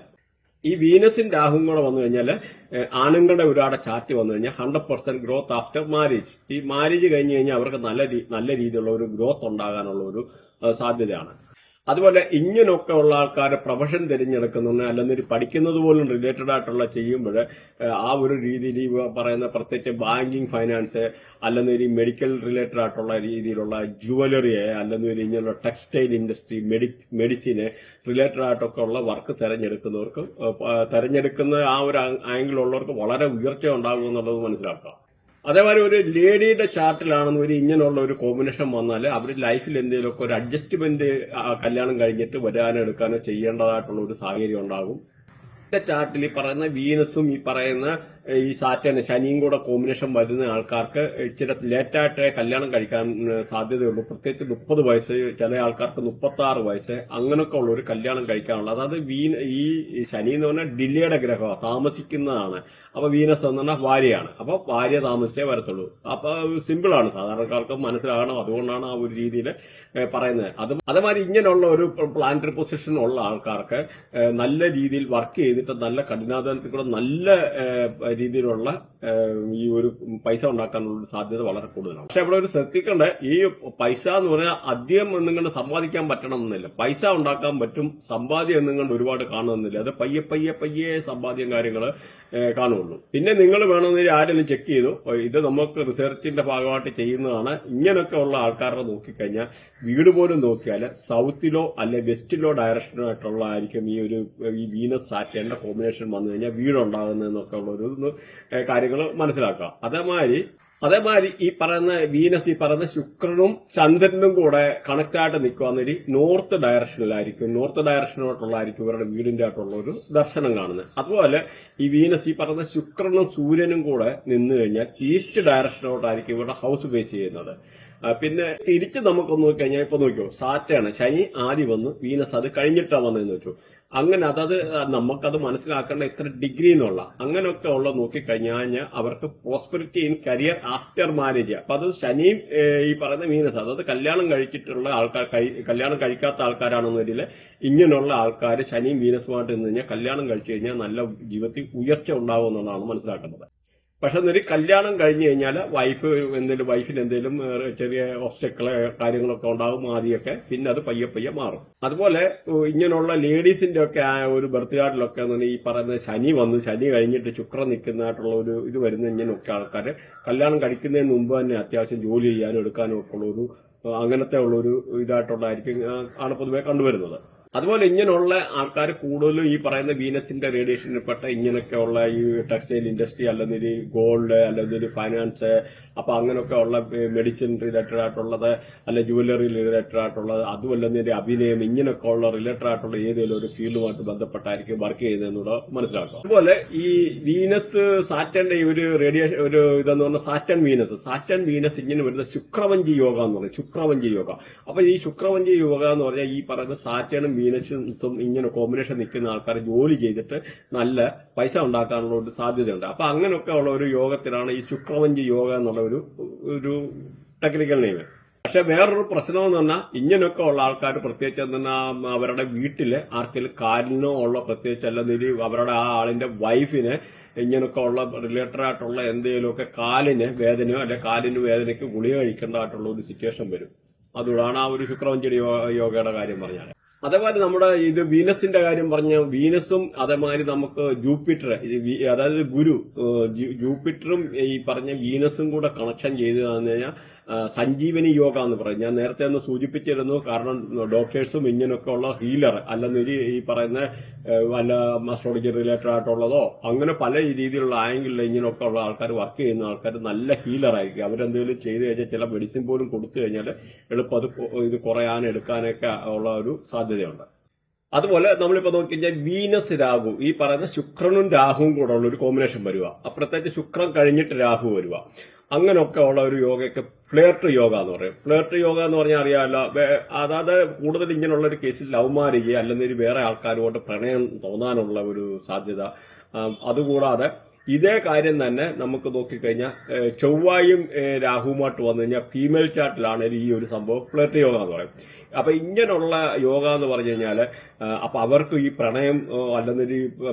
ഈ വീനസും രാഹുവും കൂടെ വന്നു കഴിഞ്ഞാൽ ആണുങ്ങളുടെ ഒരാടെ ചാർട്ട് വന്നു കഴിഞ്ഞാൽ 100% ഗ്രോത്ത് ആഫ്റ്റർ മാരേജ്. ഈ മാരേജ് കഴിഞ്ഞ് കഴിഞ്ഞാൽ അവർക്ക് നല്ല രീതിയിലുള്ള ഒരു ഗ്രോത്ത് ഉണ്ടാകാനുള്ള ഒരു സാധ്യതയാണ്. അതുപോലെ ഇങ്ങനെയൊക്കെ ഉള്ള ആൾക്കാർ പ്രൊഫഷൻ തിരഞ്ഞെടുക്കുന്നുണ്ട്, അല്ലെങ്കിൽ പഠിക്കുന്നത് പോലും റിലേറ്റഡ് ആയിട്ടുള്ള ചെയ്യുമ്പോൾ ആ ഒരു രീതിയിൽ ഈ പറയുന്ന പ്രത്യേകിച്ച് ബാങ്കിങ്, ഫൈനാൻസ്, അല്ലെങ്കിൽ ഈ മെഡിക്കൽ റിലേറ്റഡ് ആയിട്ടുള്ള രീതിയിലുള്ള ജുവലറി, അല്ലെങ്കിൽ ഇങ്ങനെയുള്ള ടെക്സ്റ്റൈൽ ഇൻഡസ്ട്രി, മെഡിസിന് റിലേറ്റഡ് ആയിട്ടൊക്കെ ഉള്ള വർക്ക് തെരഞ്ഞെടുക്കുന്ന ആ ഒരു ആംഗിളുള്ളവർക്ക് വളരെ ഉയർച്ച ഉണ്ടാകും എന്നുള്ളത് മനസ്സിലാക്കുക. അതേപോലെ ഒരു ലേഡിയുടെ ചാർട്ടിലാണെന്ന് ഒരു ഇങ്ങനെയുള്ള ഒരു കോമ്പിനേഷൻ വന്നാൽ അവർ ലൈഫിൽ എന്തെങ്കിലുമൊക്കെ ഒരു അഡ്ജസ്റ്റ്മെന്റ് കല്യാണം കഴിഞ്ഞിട്ട് വരാനോ എടുക്കാനോ ചെയ്യേണ്ടതായിട്ടുള്ള ഒരു സാഹചര്യം ഉണ്ടാകും. ചാർട്ടിൽ ഈ പറയുന്ന വീനസും ഈ പറയുന്ന ഈ സാറ്റേൺ, ശനിയും കൂടെ കോമ്പിനേഷൻ വരുന്ന ആൾക്കാർക്ക് ഇച്ചിരി ലേറ്റായിട്ട് കല്യാണം കഴിക്കാൻ സാധ്യതയുള്ളൂ. പ്രത്യേകിച്ച് 30 വയസ്സ്, ചില ആൾക്കാർക്ക് 36 വയസ്സ്, അങ്ങനെയൊക്കെ ഉള്ള ഒരു കല്യാണം കഴിക്കാനുള്ള. അതായത് ഈ ശനി എന്ന് പറഞ്ഞാൽ ഡിലേയുടെ ഗ്രഹമാണ്, താമസിക്കുന്നതാണ്. അപ്പൊ വീനസ് എന്ന് പറഞ്ഞാൽ ഭാര്യയാണ്. അപ്പൊ ഭാര്യ താമസിച്ചേ വരത്തുള്ളൂ. അപ്പൊ സിമ്പിളാണ്, സാധാരണക്കാർക്ക് മനസ്സിലാകണം. അതുകൊണ്ടാണ് ആ ഒരു രീതിയിൽ പറയുന്നത്. അതുമാതിരി ഇങ്ങനെയുള്ള ഒരു പ്ലാനറ്ററി പൊസിഷൻ ഉള്ള ആൾക്കാർക്ക് നല്ല രീതിയിൽ വർക്ക് ചെയ്തിട്ട് നല്ല കഠിനാധ്വാനത്തിൽ കൂടെ നല്ല രീതിയിലുള്ള ഈ ഒരു പൈസ ഉണ്ടാക്കാനുള്ള സാധ്യത വളരെ കൂടുതലാണ്. പക്ഷെ അവിടെ ഒരു ശ്രദ്ധിക്കേണ്ട, ഈ പൈസ എന്ന് പറഞ്ഞാൽ അധികം എന്നുകൊണ്ട് സമ്പാദിക്കാൻ പറ്റണം എന്നില്ല. പൈസ ഉണ്ടാക്കാൻ പറ്റും, സമ്പാദ്യം എന്നുകൊണ്ട് ഒരുപാട് കാണുന്നില്ല. അത് പയ്യെ സമ്പാദ്യം കാര്യങ്ങൾ കാണുള്ളൂ. പിന്നെ നിങ്ങൾ വേണമെങ്കിൽ ആരെങ്കിലും ചെക്ക് ചെയ്തു, ഇത് നമുക്ക് റിസർച്ചിന്റെ ഭാഗമായിട്ട് ചെയ്യുന്നതാണ്. ഇങ്ങനെയൊക്കെ ഉള്ള ആൾക്കാരെ നോക്കിക്കഴിഞ്ഞാൽ വീട് പോലും നോക്കിയാൽ സൗത്തിലോ അല്ലെ വെസ്റ്റിലോ ഡയറക്ഷനോ ആയിട്ടുള്ള ആയിരിക്കും ഈ വീനസ് സാറ്റേണിന്റെ കോമ്പിനേഷൻ വന്നു കഴിഞ്ഞാൽ വീടുണ്ടാകുന്നതെന്നൊക്കെ ഉള്ള ഒരു കാര്യങ്ങൾ മനസ്സിലാക്കുക. അതേമാതിരി ഈ പറയുന്ന വീനസ്, ഈ പറയുന്ന ശുക്രനും ചന്ദ്രനും കൂടെ കണക്ട് ആയിട്ട് നിൽക്കുകയെന്നൊരു നോർത്ത് ഡയറക്ഷനിലായിരിക്കും, നോർത്ത് ഡയറക്ഷനോട്ടുള്ളതായിരിക്കും ഇവരുടെ വീടിന്റെ ആയിട്ടുള്ള ഒരു ദർശനം കാണുന്നത്. അതുപോലെ ഈ വീനസ്, ഈ പറയുന്ന ശുക്രനും സൂര്യനും കൂടെ നിന്ന് കഴിഞ്ഞാൽ ഈസ്റ്റ് ഡയറക്ഷനോട്ടായിരിക്കും ഇവരുടെ ഹൗസ് ബേസ് ചെയ്യുന്നത്. പിന്നെ തിരിച്ച് നമുക്കൊന്ന് നോക്കിക്കഴിഞ്ഞാൽ ഇപ്പൊ നോക്കിയോ, സാറ്റാണ്, ശനി ആദ്യം വന്നു, വീനസ് അത് കഴിഞ്ഞിട്ടാണ് വന്നതെന്ന് വെച്ചു. അങ്ങനെ അതത് നമുക്കത് മനസ്സിലാക്കേണ്ട ഇത്ര ഡിഗ്രി എന്നുള്ള അങ്ങനെയൊക്കെ ഉള്ള നോക്കിക്കഴിഞ്ഞാൽ അവർക്ക് prosperity in career after marriage. അപ്പൊ അത് ശനിയും ഈ പറയുന്ന വീനസ്, അതായത് കല്യാണം കഴിച്ചിട്ടുള്ള ആൾക്കാർ, കല്യാണം കഴിക്കാത്ത ആൾക്കാരാണെന്നതിൽ ഇങ്ങനെയുള്ള ആൾക്കാർ ശനിയും വീനസുമായിട്ട് നിന്ന് കഴിഞ്ഞാൽ കല്യാണം കഴിച്ചു കഴിഞ്ഞാൽ നല്ല ജീവിതത്തിൽ ഉയർച്ച ഉണ്ടാവും എന്നുള്ളതാണ് മനസ്സിലാക്കേണ്ടത്. പക്ഷെ എന്നൊരു കല്യാണം കഴിഞ്ഞു കഴിഞ്ഞാൽ വൈഫിന് എന്തെങ്കിലും ചെറിയ ഒബ്സ്റ്റക്കിള് കാര്യങ്ങളൊക്കെ ഉണ്ടാകും ആദ്യമൊക്കെ, പിന്നെ അത് പയ്യെ മാറും. അതുപോലെ ഇങ്ങനെയുള്ള ലേഡീസിന്റെ ഒക്കെ ഒരു ബർത്ത്ഡേയിലൊക്കെ ഈ പറയുന്ന ശനി കഴിഞ്ഞിട്ട് ശുക്രൻ നിൽക്കുന്നതായിട്ടുള്ള ഒരു ഇത് വരുന്ന ഇങ്ങനെയൊക്കെ ആൾക്കാർ കല്യാണം കഴിക്കുന്നതിന് മുമ്പ് തന്നെ അത്യാവശ്യം ജോലി ചെയ്യാനും എടുക്കാനും ഒക്കെ ഉള്ളൊരു അങ്ങനത്തെ ഉള്ളൊരു ഇതായിട്ടുള്ളതായിരിക്കും ആണ് പൊതുവെ കണ്ടുവരുന്നത്. അതുപോലെ ഇങ്ങനെയുള്ള ആൾക്കാർ കൂടുതലും ഈ പറയുന്ന വീനസിന്റെ റേഡിയേഷനിൽപ്പെട്ട ഇങ്ങനെയൊക്കെയുള്ള ഈ ടെക്സ്റ്റൈൽ ഇൻഡസ്ട്രി, അല്ലെങ്കിൽ ഗോൾഡ്, അല്ലെങ്കിൽ ഫൈനാൻസ്, അപ്പൊ അങ്ങനെയൊക്കെ ഉള്ള മെഡിസിൻ റിലേറ്റഡ് ആയിട്ടുള്ളത്, അല്ലെ ജുവല്ലറി റിലേറ്റഡ് ആയിട്ടുള്ളത്, അതുമല്ലെങ്കിൽ അഭിനയം, ഇങ്ങനെയൊക്കെ ഉള്ള റിലേറ്റഡ് ആയിട്ടുള്ള ഏതെങ്കിലും ഒരു ഫീൽഡുമായിട്ട് ബന്ധപ്പെട്ടായിരിക്കും വർക്ക് ചെയ്യുന്നതെന്നൂടെ മനസ്സിലാക്കുക. അതുപോലെ ഈ വീനസ് സാറ്റന്റെ ഈ ഒരു റേഡിയേഷൻ ഒരു ഇതെന്ന് പറഞ്ഞാൽ സാറ്റൻ വീനസ് ഇങ്ങനെ വരുന്ന ശുക്രവഞ്ചി യോഗ എന്ന് പറയും, ശുക്രവഞ്ചി യോഗ. അപ്പൊ ഈ ശുക്രവഞ്ചി യോഗ എന്ന് പറഞ്ഞാൽ ഈ പറയുന്ന സാറ്റനും വീനസും ഇങ്ങനെ കോമ്പിനേഷൻ നിൽക്കുന്ന ആൾക്കാർ ജോലി ചെയ്തിട്ട് നല്ല പൈസ ഉണ്ടാക്കാനുള്ള ഒരു സാധ്യതയുണ്ട്. അപ്പൊ അങ്ങനെയൊക്കെ ഉള്ള ഒരു യോഗത്തിനാണ് ഈ ശുക്രവഞ്ചി യോഗ എന്നുള്ള ഒരു ടെക്നിക്കൽ നെയിം. പക്ഷെ വേറൊരു പ്രശ്നം എന്ന് പറഞ്ഞാൽ ഇങ്ങനെയൊക്കെ ഉള്ള ആൾക്കാർ പ്രത്യേകിച്ച് എന്നാൽ അവരുടെ വീട്ടില് ആർക്കെങ്കിലും കാലിനോ ഉള്ള പ്രത്യേകിച്ച് അല്ലെങ്കിൽ അവരുടെ ആ ആളിന്റെ വൈഫിന് ഇങ്ങനെയൊക്കെ ഉള്ള റിലേറ്റഡ് ആയിട്ടുള്ള എന്തെങ്കിലുമൊക്കെ കാലിന് വേദനയോ അല്ലെ കാലിന് വേദനയ്ക്ക് ഗുളിക കഴിക്കേണ്ടതായിട്ടുള്ള ഒരു സിറ്റുവേഷൻ വരും. അതുകൊണ്ടാണ് ആ ഒരു ശുക്രവഞ്ചി യോഗയുടെ കാര്യം പറഞ്ഞാൽ. അതേപോലെ നമ്മുടെ ഇത് വീനസിന്റെ കാര്യം പറഞ്ഞ വീനസും അതേമാതിരി നമുക്ക് ജൂപ്പിറ്റർ, അതായത് ഗുരു, ജൂപ്പിറ്ററും ഈ പറഞ്ഞ വീനസും കൂടെ കണക്ഷൻ ചെയ്ത് തന്നു കഴിഞ്ഞാൽ സഞ്ജീവനി യോഗ എന്ന് പറയും. ഞാൻ നേരത്തെ ഒന്ന് സൂചിപ്പിച്ചിരുന്നു. കാരണം ഡോക്ടേഴ്സും ഇങ്ങനെയൊക്കെ ഉള്ള ഹീലർ അല്ലെങ്കിൽ ഈ പറയുന്ന വല്ല അസ്ട്രോളജി റിലേറ്റഡ് ആയിട്ടുള്ളതോ അങ്ങനെ പല രീതിയിലുള്ള ആംഗിളിൽ ഇങ്ങനെയൊക്കെ ഉള്ള ആൾക്കാർ വർക്ക് ചെയ്യുന്ന ആൾക്കാർ നല്ല ഹീലർ ആയിരിക്കും. അവരെന്തെങ്കിലും ചെയ്തു കഴിഞ്ഞാൽ ചില മെഡിസിൻ പോലും കൊടുത്തു കഴിഞ്ഞാൽ എളുപ്പം അത് ഇത് കുറയാൻ എടുക്കാനൊക്കെ ഉള്ള ഒരു സാധ്യതയുണ്ട്. അതുപോലെ നമ്മളിപ്പോ നോക്കിക്കഴിഞ്ഞാൽ വീനസ് രാഹു, ഈ പറയുന്ന ശുക്രനും രാഹുവും കൂടെ ഉള്ള ഒരു കോമ്പിനേഷൻ വരിക, പ്രത്യേകിച്ച് ശുക്രൻ കഴിഞ്ഞിട്ട് രാഹു വരിക, അങ്ങനെയൊക്കെ ഉള്ള ഒരു യോഗയ്ക്ക് ഫ്ലേർട്ട് യോഗ എന്ന് പറയും. ഫ്ലേർട്ട് യോഗ എന്ന് പറഞ്ഞാൽ അറിയാമല്ലോ, അതായത് കൂടുതൽ ഇങ്ങനെയുള്ള ഒരു കേസിൽ ലവ് മാരേജ് അല്ലെങ്കിൽ വേറെ ആൾക്കാരുകൊണ്ട് പ്രണയം തോന്നാനുള്ള ഒരു സാധ്യത. അതുകൂടാതെ ഇതേ കാര്യം തന്നെ നമുക്ക് നോക്കിക്കഴിഞ്ഞാൽ ചൊവ്വായും രാഹുവുമായിട്ട് വന്നു കഴിഞ്ഞാൽ ഫീമെയിൽ ചാർട്ടിലാണെങ്കിൽ ഈ ഒരു സംഭവം ഫ്ലേർട്ട് യോഗ എന്ന് പറയും. അപ്പൊ ഇങ്ങനെയുള്ള യോഗ എന്ന് പറഞ്ഞു കഴിഞ്ഞാൽ അപ്പൊ അവർക്ക് ഈ അല്ലെങ്കിൽ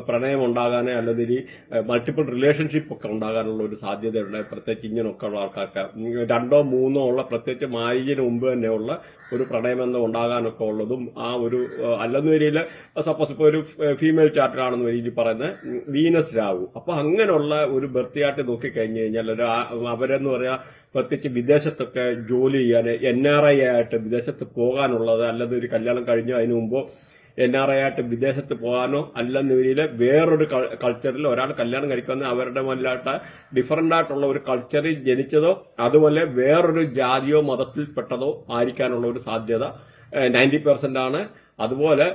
പ്രണയം ഉണ്ടാകാനേ അല്ലെങ്കിൽ മൾട്ടിപ്പിൾ റിലേഷൻഷിപ്പ് ഒക്കെ ഉണ്ടാകാനുള്ള ഒരു സാധ്യതയുണ്ട്. പ്രത്യേകിച്ച് ഇങ്ങനെയൊക്കെ ഉള്ള ആൾക്കാർക്ക് 2 or 3 ഉള്ള പ്രത്യേകിച്ച് മാരേജിന് മുമ്പ് തന്നെയുള്ള ഒരു പ്രണയബന്ധം ഉണ്ടാകാനൊക്കെ ഉള്ളതും ആ ഒരു അല്ലെന്ന രീതിയിൽ സപ്പോസ് ഇപ്പൊ ഒരു ഫീമെയിൽ ചാർട്ടിലാണെന്ന് രീതിയിൽ പറയുന്ന വീനസ് രാഹു. അപ്പൊ അങ്ങനെയുള്ള ഒരു ബർത്തിയായിട്ട് നോക്കിക്കഴിഞ്ഞു കഴിഞ്ഞാൽ അവരെന്ന് പറയാ പ്രത്യേകിച്ച് വിദേശത്തൊക്കെ ജോലി ചെയ്യാൻ NRI ആയിട്ട് വിദേശത്ത് പോകാനുള്ളത്, അല്ലെങ്കിൽ ഒരു കല്യാണം കഴിഞ്ഞോ അതിനു മുമ്പോ NRI ആയിട്ട് വിദേശത്ത് പോകാനോ അല്ലെന്നവരിൽ വേറൊരു കൾച്ചറിൽ ഒരാൾ കല്യാണം കഴിക്കുന്ന അവരുടെ മല്ലാത്ത ഡിഫറന്റ് ആയിട്ടുള്ള ഒരു കൾച്ചറിൽ ജനിച്ചതോ അതുപോലെ വേറൊരു ജാതിയോ മതത്തിൽപ്പെട്ടതോ ആയിരിക്കാനുള്ള ഒരു സാധ്യത 90% ആണ്. അതുപോലെ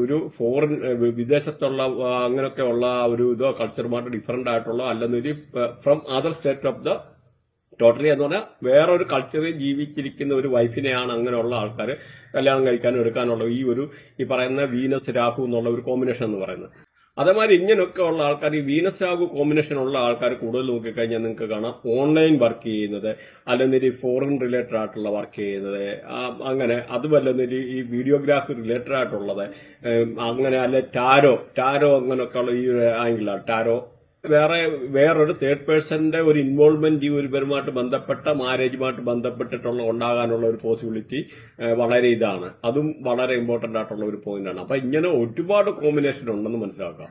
ഒരു ഫോറിൻ വിദേശത്തുള്ള അങ്ങനെയൊക്കെ ഉള്ള ഒരു ഇതോ കൾച്ചറുമായിട്ട് ഡിഫറന്റ് ആയിട്ടുള്ള അല്ലെന്നൊരു from other state of the totally എന്ന് പറഞ്ഞാൽ വേറൊരു കൾച്ചറിൽ ജീവിച്ചിരിക്കുന്ന ഒരു വൈഫിനെയാണ് അങ്ങനെയുള്ള ആൾക്കാർ കല്യാണം കഴിക്കാനും എടുക്കാനുള്ള ഈ പറയുന്ന വീനസ് രാഹു എന്നുള്ള ഒരു കോമ്പിനേഷൻ എന്ന് പറയുന്നത്. അതേമാതിരി ഇങ്ങനെയൊക്കെ ഉള്ള ആൾക്കാർ, ഈ വീനസ് രാഹു കോമ്പിനേഷൻ ഉള്ള ആൾക്കാർ കൂടുതൽ നോക്കിക്കഴിഞ്ഞാൽ നിങ്ങൾക്ക് കാണാം ഓൺലൈൻ വർക്ക് ചെയ്യുന്നത്, അല്ലെങ്കിൽ ഫോറിൻ റിലേറ്റഡ് ആയിട്ടുള്ള വർക്ക് ചെയ്യുന്നത്, അങ്ങനെ അതുമല്ലെങ്കിൽ ഈ വീഡിയോഗ്രാഫി റിലേറ്റഡ് ആയിട്ടുള്ളത്, അങ്ങനെ അല്ലെ ടാരോ അങ്ങനെയൊക്കെ ഉള്ള ഈ ആംഗിളാണ് ടാരോ. വേറൊരു തേർഡ് പേഴ്സന്റെ ഒരു ഇൻവോൾവ്മെന്റ് ഈ ഇവരുമായിട്ട് ബന്ധപ്പെട്ട മാരേജുമായിട്ട് ബന്ധപ്പെട്ടിട്ടുള്ള ഉണ്ടാകാനുള്ള ഒരു പോസിബിലിറ്റി വളരെ ഇതാണ്. അതും വളരെ ഇമ്പോർട്ടന്റ് ആയിട്ടുള്ള ഒരു പോയിന്റാണ്. അപ്പൊ ഇങ്ങനെ ഒരുപാട് കോമ്പിനേഷൻ ഉണ്ടെന്ന് മനസ്സിലാക്കാം.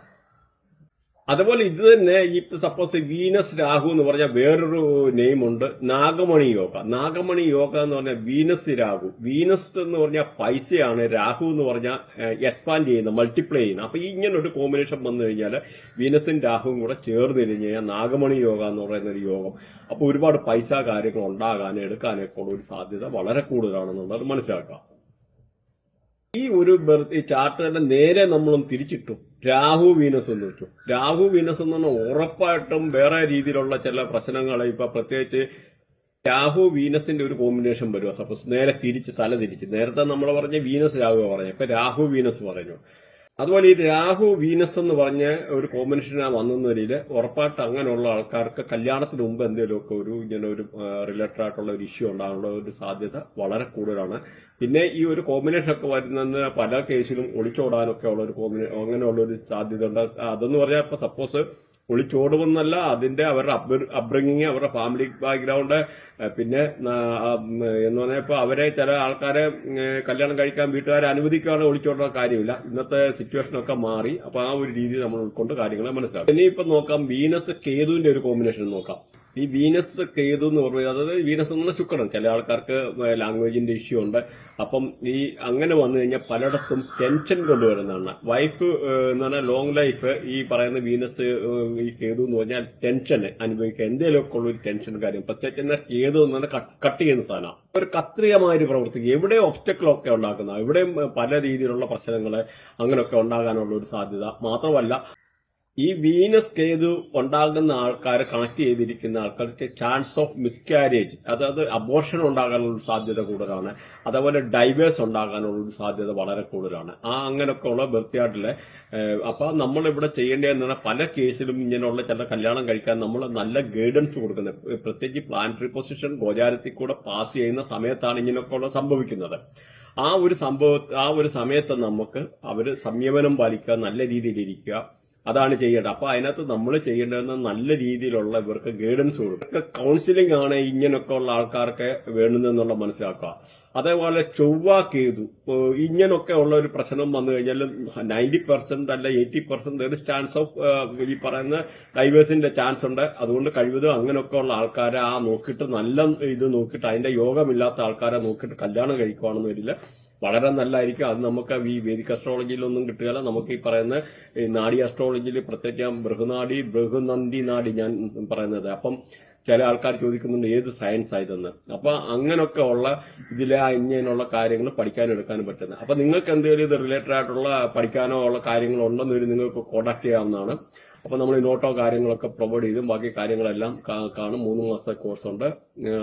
അതുപോലെ ഇത് തന്നെ ഈ സപ്പോസ് വീനസ് രാഹു എന്ന് പറഞ്ഞാൽ വേറൊരു നെയിം ഉണ്ട്, നാഗമണി യോഗ. നാഗമണി യോഗ എന്ന് പറഞ്ഞാൽ വീനസ് രാഹു. വീനസ് എന്ന് പറഞ്ഞാൽ പൈസയാണ്, രാഹു എന്ന് പറഞ്ഞാൽ എക്സ്പാൻഡ് ചെയ്യുന്ന, മൾട്ടിപ്ലൈ ചെയ്യുന്ന. അപ്പൊ ഇങ്ങനെ ഒരു കോമ്പിനേഷൻ വന്നു കഴിഞ്ഞാൽ വീനസും രാഹുവും കൂടെ ചേർന്ന് കഴിഞ്ഞ് കഴിഞ്ഞാൽ നാഗമണി യോഗ എന്ന് പറയുന്ന ഒരു യോഗം. അപ്പൊ ഒരുപാട് പൈസ കാര്യങ്ങൾ ഉണ്ടാകാനും എടുക്കാനൊക്കെ ഉള്ള ഒരു സാധ്യത വളരെ കൂടുതലാണെന്നുള്ളത് മനസ്സിലാക്കാം. ഈ ചാർട്ടുകളുടെ നേരെ നമ്മളൊന്ന് തിരിച്ചിട്ടു, രാഹു വീനസ് എന്ന് വെച്ചു. രാഹു വീനസ് എന്ന് പറഞ്ഞാൽ ഉറപ്പായിട്ടും വേറെ രീതിയിലുള്ള ചില പ്രശ്നങ്ങൾ, ഇപ്പൊ പ്രത്യേകിച്ച് രാഹു വീനസിന്റെ ഒരു കോമ്പിനേഷൻ വരുക. സപ്പോസ് നേരെ തിരിച്ച് തല തിരിച്ച്, നേരത്തെ നമ്മൾ പറഞ്ഞ വീനസ് രാഹു പറഞ്ഞു, ഇപ്പൊ രാഹു വീനസ് പറഞ്ഞു. അതുപോലെ ഈ രാഹു വീനസ് എന്ന് പറഞ്ഞ ഒരു കോമ്പിനേഷനാണ് വന്നതിൽ ഉറപ്പായിട്ട് അങ്ങനെയുള്ള ആൾക്കാർക്ക് കല്യാണത്തിന് മുമ്പ് എന്തെങ്കിലുമൊക്കെ ഇങ്ങനെ ഒരു റിലേറ്റഡ് ആയിട്ടുള്ള ഒരു ഇഷ്യൂ ഉണ്ടാകാനുള്ള ഒരു സാധ്യത വളരെ കൂടുതലാണ്. പിന്നെ ഈ ഒരു കോമ്പിനേഷൻ ഒക്കെ വരുന്നതിന് പല കേസിലും ഒളിച്ചോടാനൊക്കെ ഉള്ള ഒരു അങ്ങനെയുള്ള ഒരു സാധ്യത ഉണ്ട്. അതെന്ന് പറഞ്ഞാൽ ഇപ്പൊ സപ്പോസ് ഒളിച്ചോടുമെന്നല്ല, അതിന്റെ അവരുടെ അപ്ബ്രിങ്ങിങ്, അവരുടെ ഫാമിലി ബാക്ക്ഗ്രൗണ്ട്, പിന്നെ എന്ന് പറഞ്ഞാൽ ഇപ്പൊ അവരെ ചില ആൾക്കാരെ കല്യാണം കഴിക്കാൻ വീട്ടുകാരെ അനുവദിക്കാതെ ഒളിച്ചോടുന്ന കാര്യമില്ല. ഇന്നത്തെ സിറ്റുവേഷനൊക്കെ മാറി. അപ്പൊ ആ ഒരു രീതി നമ്മൾ ഉൾക്കൊണ്ട് കാര്യങ്ങളെ മനസ്സിലാക്കാം. ഇനിയിപ്പോ നോക്കാം വീനസ് കേതുവിന്റെ ഒരു കോമ്പിനേഷൻ നോക്കാം. ഈ വീനസ് കേതു എന്ന് പറയുന്നത്, അതായത് വീനസ് എന്നുള്ള ശുക്രൻ, ചില ആൾക്കാർക്ക് ലാംഗ്വേജിന്റെ ഇഷ്യൂ ഉണ്ട്. അപ്പം ഈ അങ്ങനെ വന്നു കഴിഞ്ഞാൽ പലയിടത്തും ടെൻഷൻ കൊണ്ടുവരുന്നതാണ്. വൈഫ് എന്ന് പറഞ്ഞാൽ ലോങ് ലൈഫ്, ഈ പറയുന്ന വീനസ് ഈ കേതു എന്ന് പറഞ്ഞാൽ ടെൻഷൻ അനുഭവിക്കുക, എന്തെങ്കിലുമൊക്കെ ഉള്ള ഒരു ടെൻഷൻ കാര്യം. പ്രത്യേകിച്ച് കേതു എന്ന് പറഞ്ഞാൽ കട്ട് ചെയ്യുന്ന സാധനം, ഒരു കത്രികമായൊരു പ്രവൃത്തി, എവിടെ ഒബ്സ്റ്റക്കിളൊക്കെ ഉണ്ടാക്കുന്ന, എവിടെയും പല രീതിയിലുള്ള പ്രശ്നങ്ങൾ അങ്ങനെയൊക്കെ ഉണ്ടാകാനുള്ള ഒരു സാധ്യത. മാത്രമല്ല ഈ വീനസ് കേതു ഉണ്ടാകുന്ന ആൾക്കാർ, കണക്ട് ചെയ്തിരിക്കുന്ന ആൾക്കാർക്ക് ചാൻസ് ഓഫ് മിസ്കാരേജ്, അതായത് അബോർഷൻ ഉണ്ടാകാനുള്ള സാധ്യത കൂടുതലാണ്. അതേപോലെ ഡൈവേഴ്സ് ഉണ്ടാകാനുള്ള ഒരു സാധ്യത വളരെ കൂടുതലാണ്. അങ്ങനെയൊക്കെ ഉള്ള ബർത്തിയാട്ടില്. അപ്പൊ നമ്മൾ ഇവിടെ ചെയ്യേണ്ടതെന്ന് പല കേസിലും ഇങ്ങനെയുള്ള ചില കല്യാണം കഴിക്കാൻ നമ്മൾ നല്ല ഗൈഡൻസ് കൊടുക്കുന്നത്. പ്രത്യേകിച്ച് പ്ലാനറ്ററി പൊസിഷൻ ഗോചാരത്തിൽ കൂടെ പാസ് ചെയ്യുന്ന സമയത്താണ് ഇങ്ങനെയൊക്കെ ഉള്ള സംഭവിക്കുന്നത്. ആ ഒരു സമയത്ത് നമുക്ക് അവര് സംയമനം പാലിക്കുക, നല്ല രീതിയിൽ ഇരിക്കുക, അതാണ് ചെയ്യേണ്ടത്. അപ്പൊ അതിനകത്ത് നമ്മൾ ചെയ്യേണ്ടതെന്ന് നല്ല രീതിയിലുള്ള ഇവർക്ക് ഗൈഡൻസ് കൊടുക്കുക. കൗൺസിലിംഗ് ആണ് ഇങ്ങനെയൊക്കെ ഉള്ള ആൾക്കാർക്ക് വേണ്ടുന്നതെന്നുള്ള മനസ്സിലാക്കുക. അതേപോലെ ചൊവ്വ കേതു ഇങ്ങനൊക്കെ ഉള്ള ഒരു പ്രശ്നം വന്നു കഴിഞ്ഞാൽ 90% അല്ല 80% ചാൻസ് ഓഫ് ഈ പറയുന്ന ഡൈവേഴ്സിന്റെ ചാൻസ് ഉണ്ട്. അതുകൊണ്ട് കഴിവതും അങ്ങനെയൊക്കെ ഉള്ള ആൾക്കാരെ നോക്കിയിട്ട് നല്ല ഇത് നോക്കിയിട്ട്, അതിന്റെ യോഗമില്ലാത്ത ആൾക്കാരെ നോക്കിയിട്ട് കല്യാണം കഴിക്കുവാണെന്ന് വരില്ല, വളരെ നല്ലതായിരിക്കും. അത് നമുക്ക് ഈ വേദിക് അസ്ട്രോളജിയിലൊന്നും കിട്ടുകയില്ല. നമുക്ക് ഈ പറയുന്ന നാഡി അസ്ട്രോളജിയിൽ പ്രത്യേകിച്ച് ബൃഹനന്ദി നാഡി ഞാൻ പറയുന്നത്. അപ്പം ചില ആൾക്കാർ ചോദിക്കുന്നുണ്ട് ഏത് സയൻസ് ആയതെന്ന്. അപ്പൊ അങ്ങനെയൊക്കെ ഉള്ള ഇതിലെ ഇങ്ങനെയുള്ള കാര്യങ്ങൾ പഠിക്കാനും എടുക്കാനും പറ്റുന്നത്. അപ്പൊ നിങ്ങൾക്ക് എന്തെങ്കിലും ഇത് റിലേറ്റഡ് ആയിട്ടുള്ള പഠിക്കാനോ ഉള്ള കാര്യങ്ങളുണ്ടെന്ന് നിങ്ങൾക്ക് കോൺടാക്ട് ചെയ്യാവുന്നതാണ്. അപ്പൊ നമ്മൾ നോട്ടോ കാര്യങ്ങളൊക്കെ പ്രൊവൈഡ് ചെയ്തും ബാക്കി കാര്യങ്ങളെല്ലാം കാണും. 3 മാസത്തെ കോഴ്സ് ഉണ്ട്.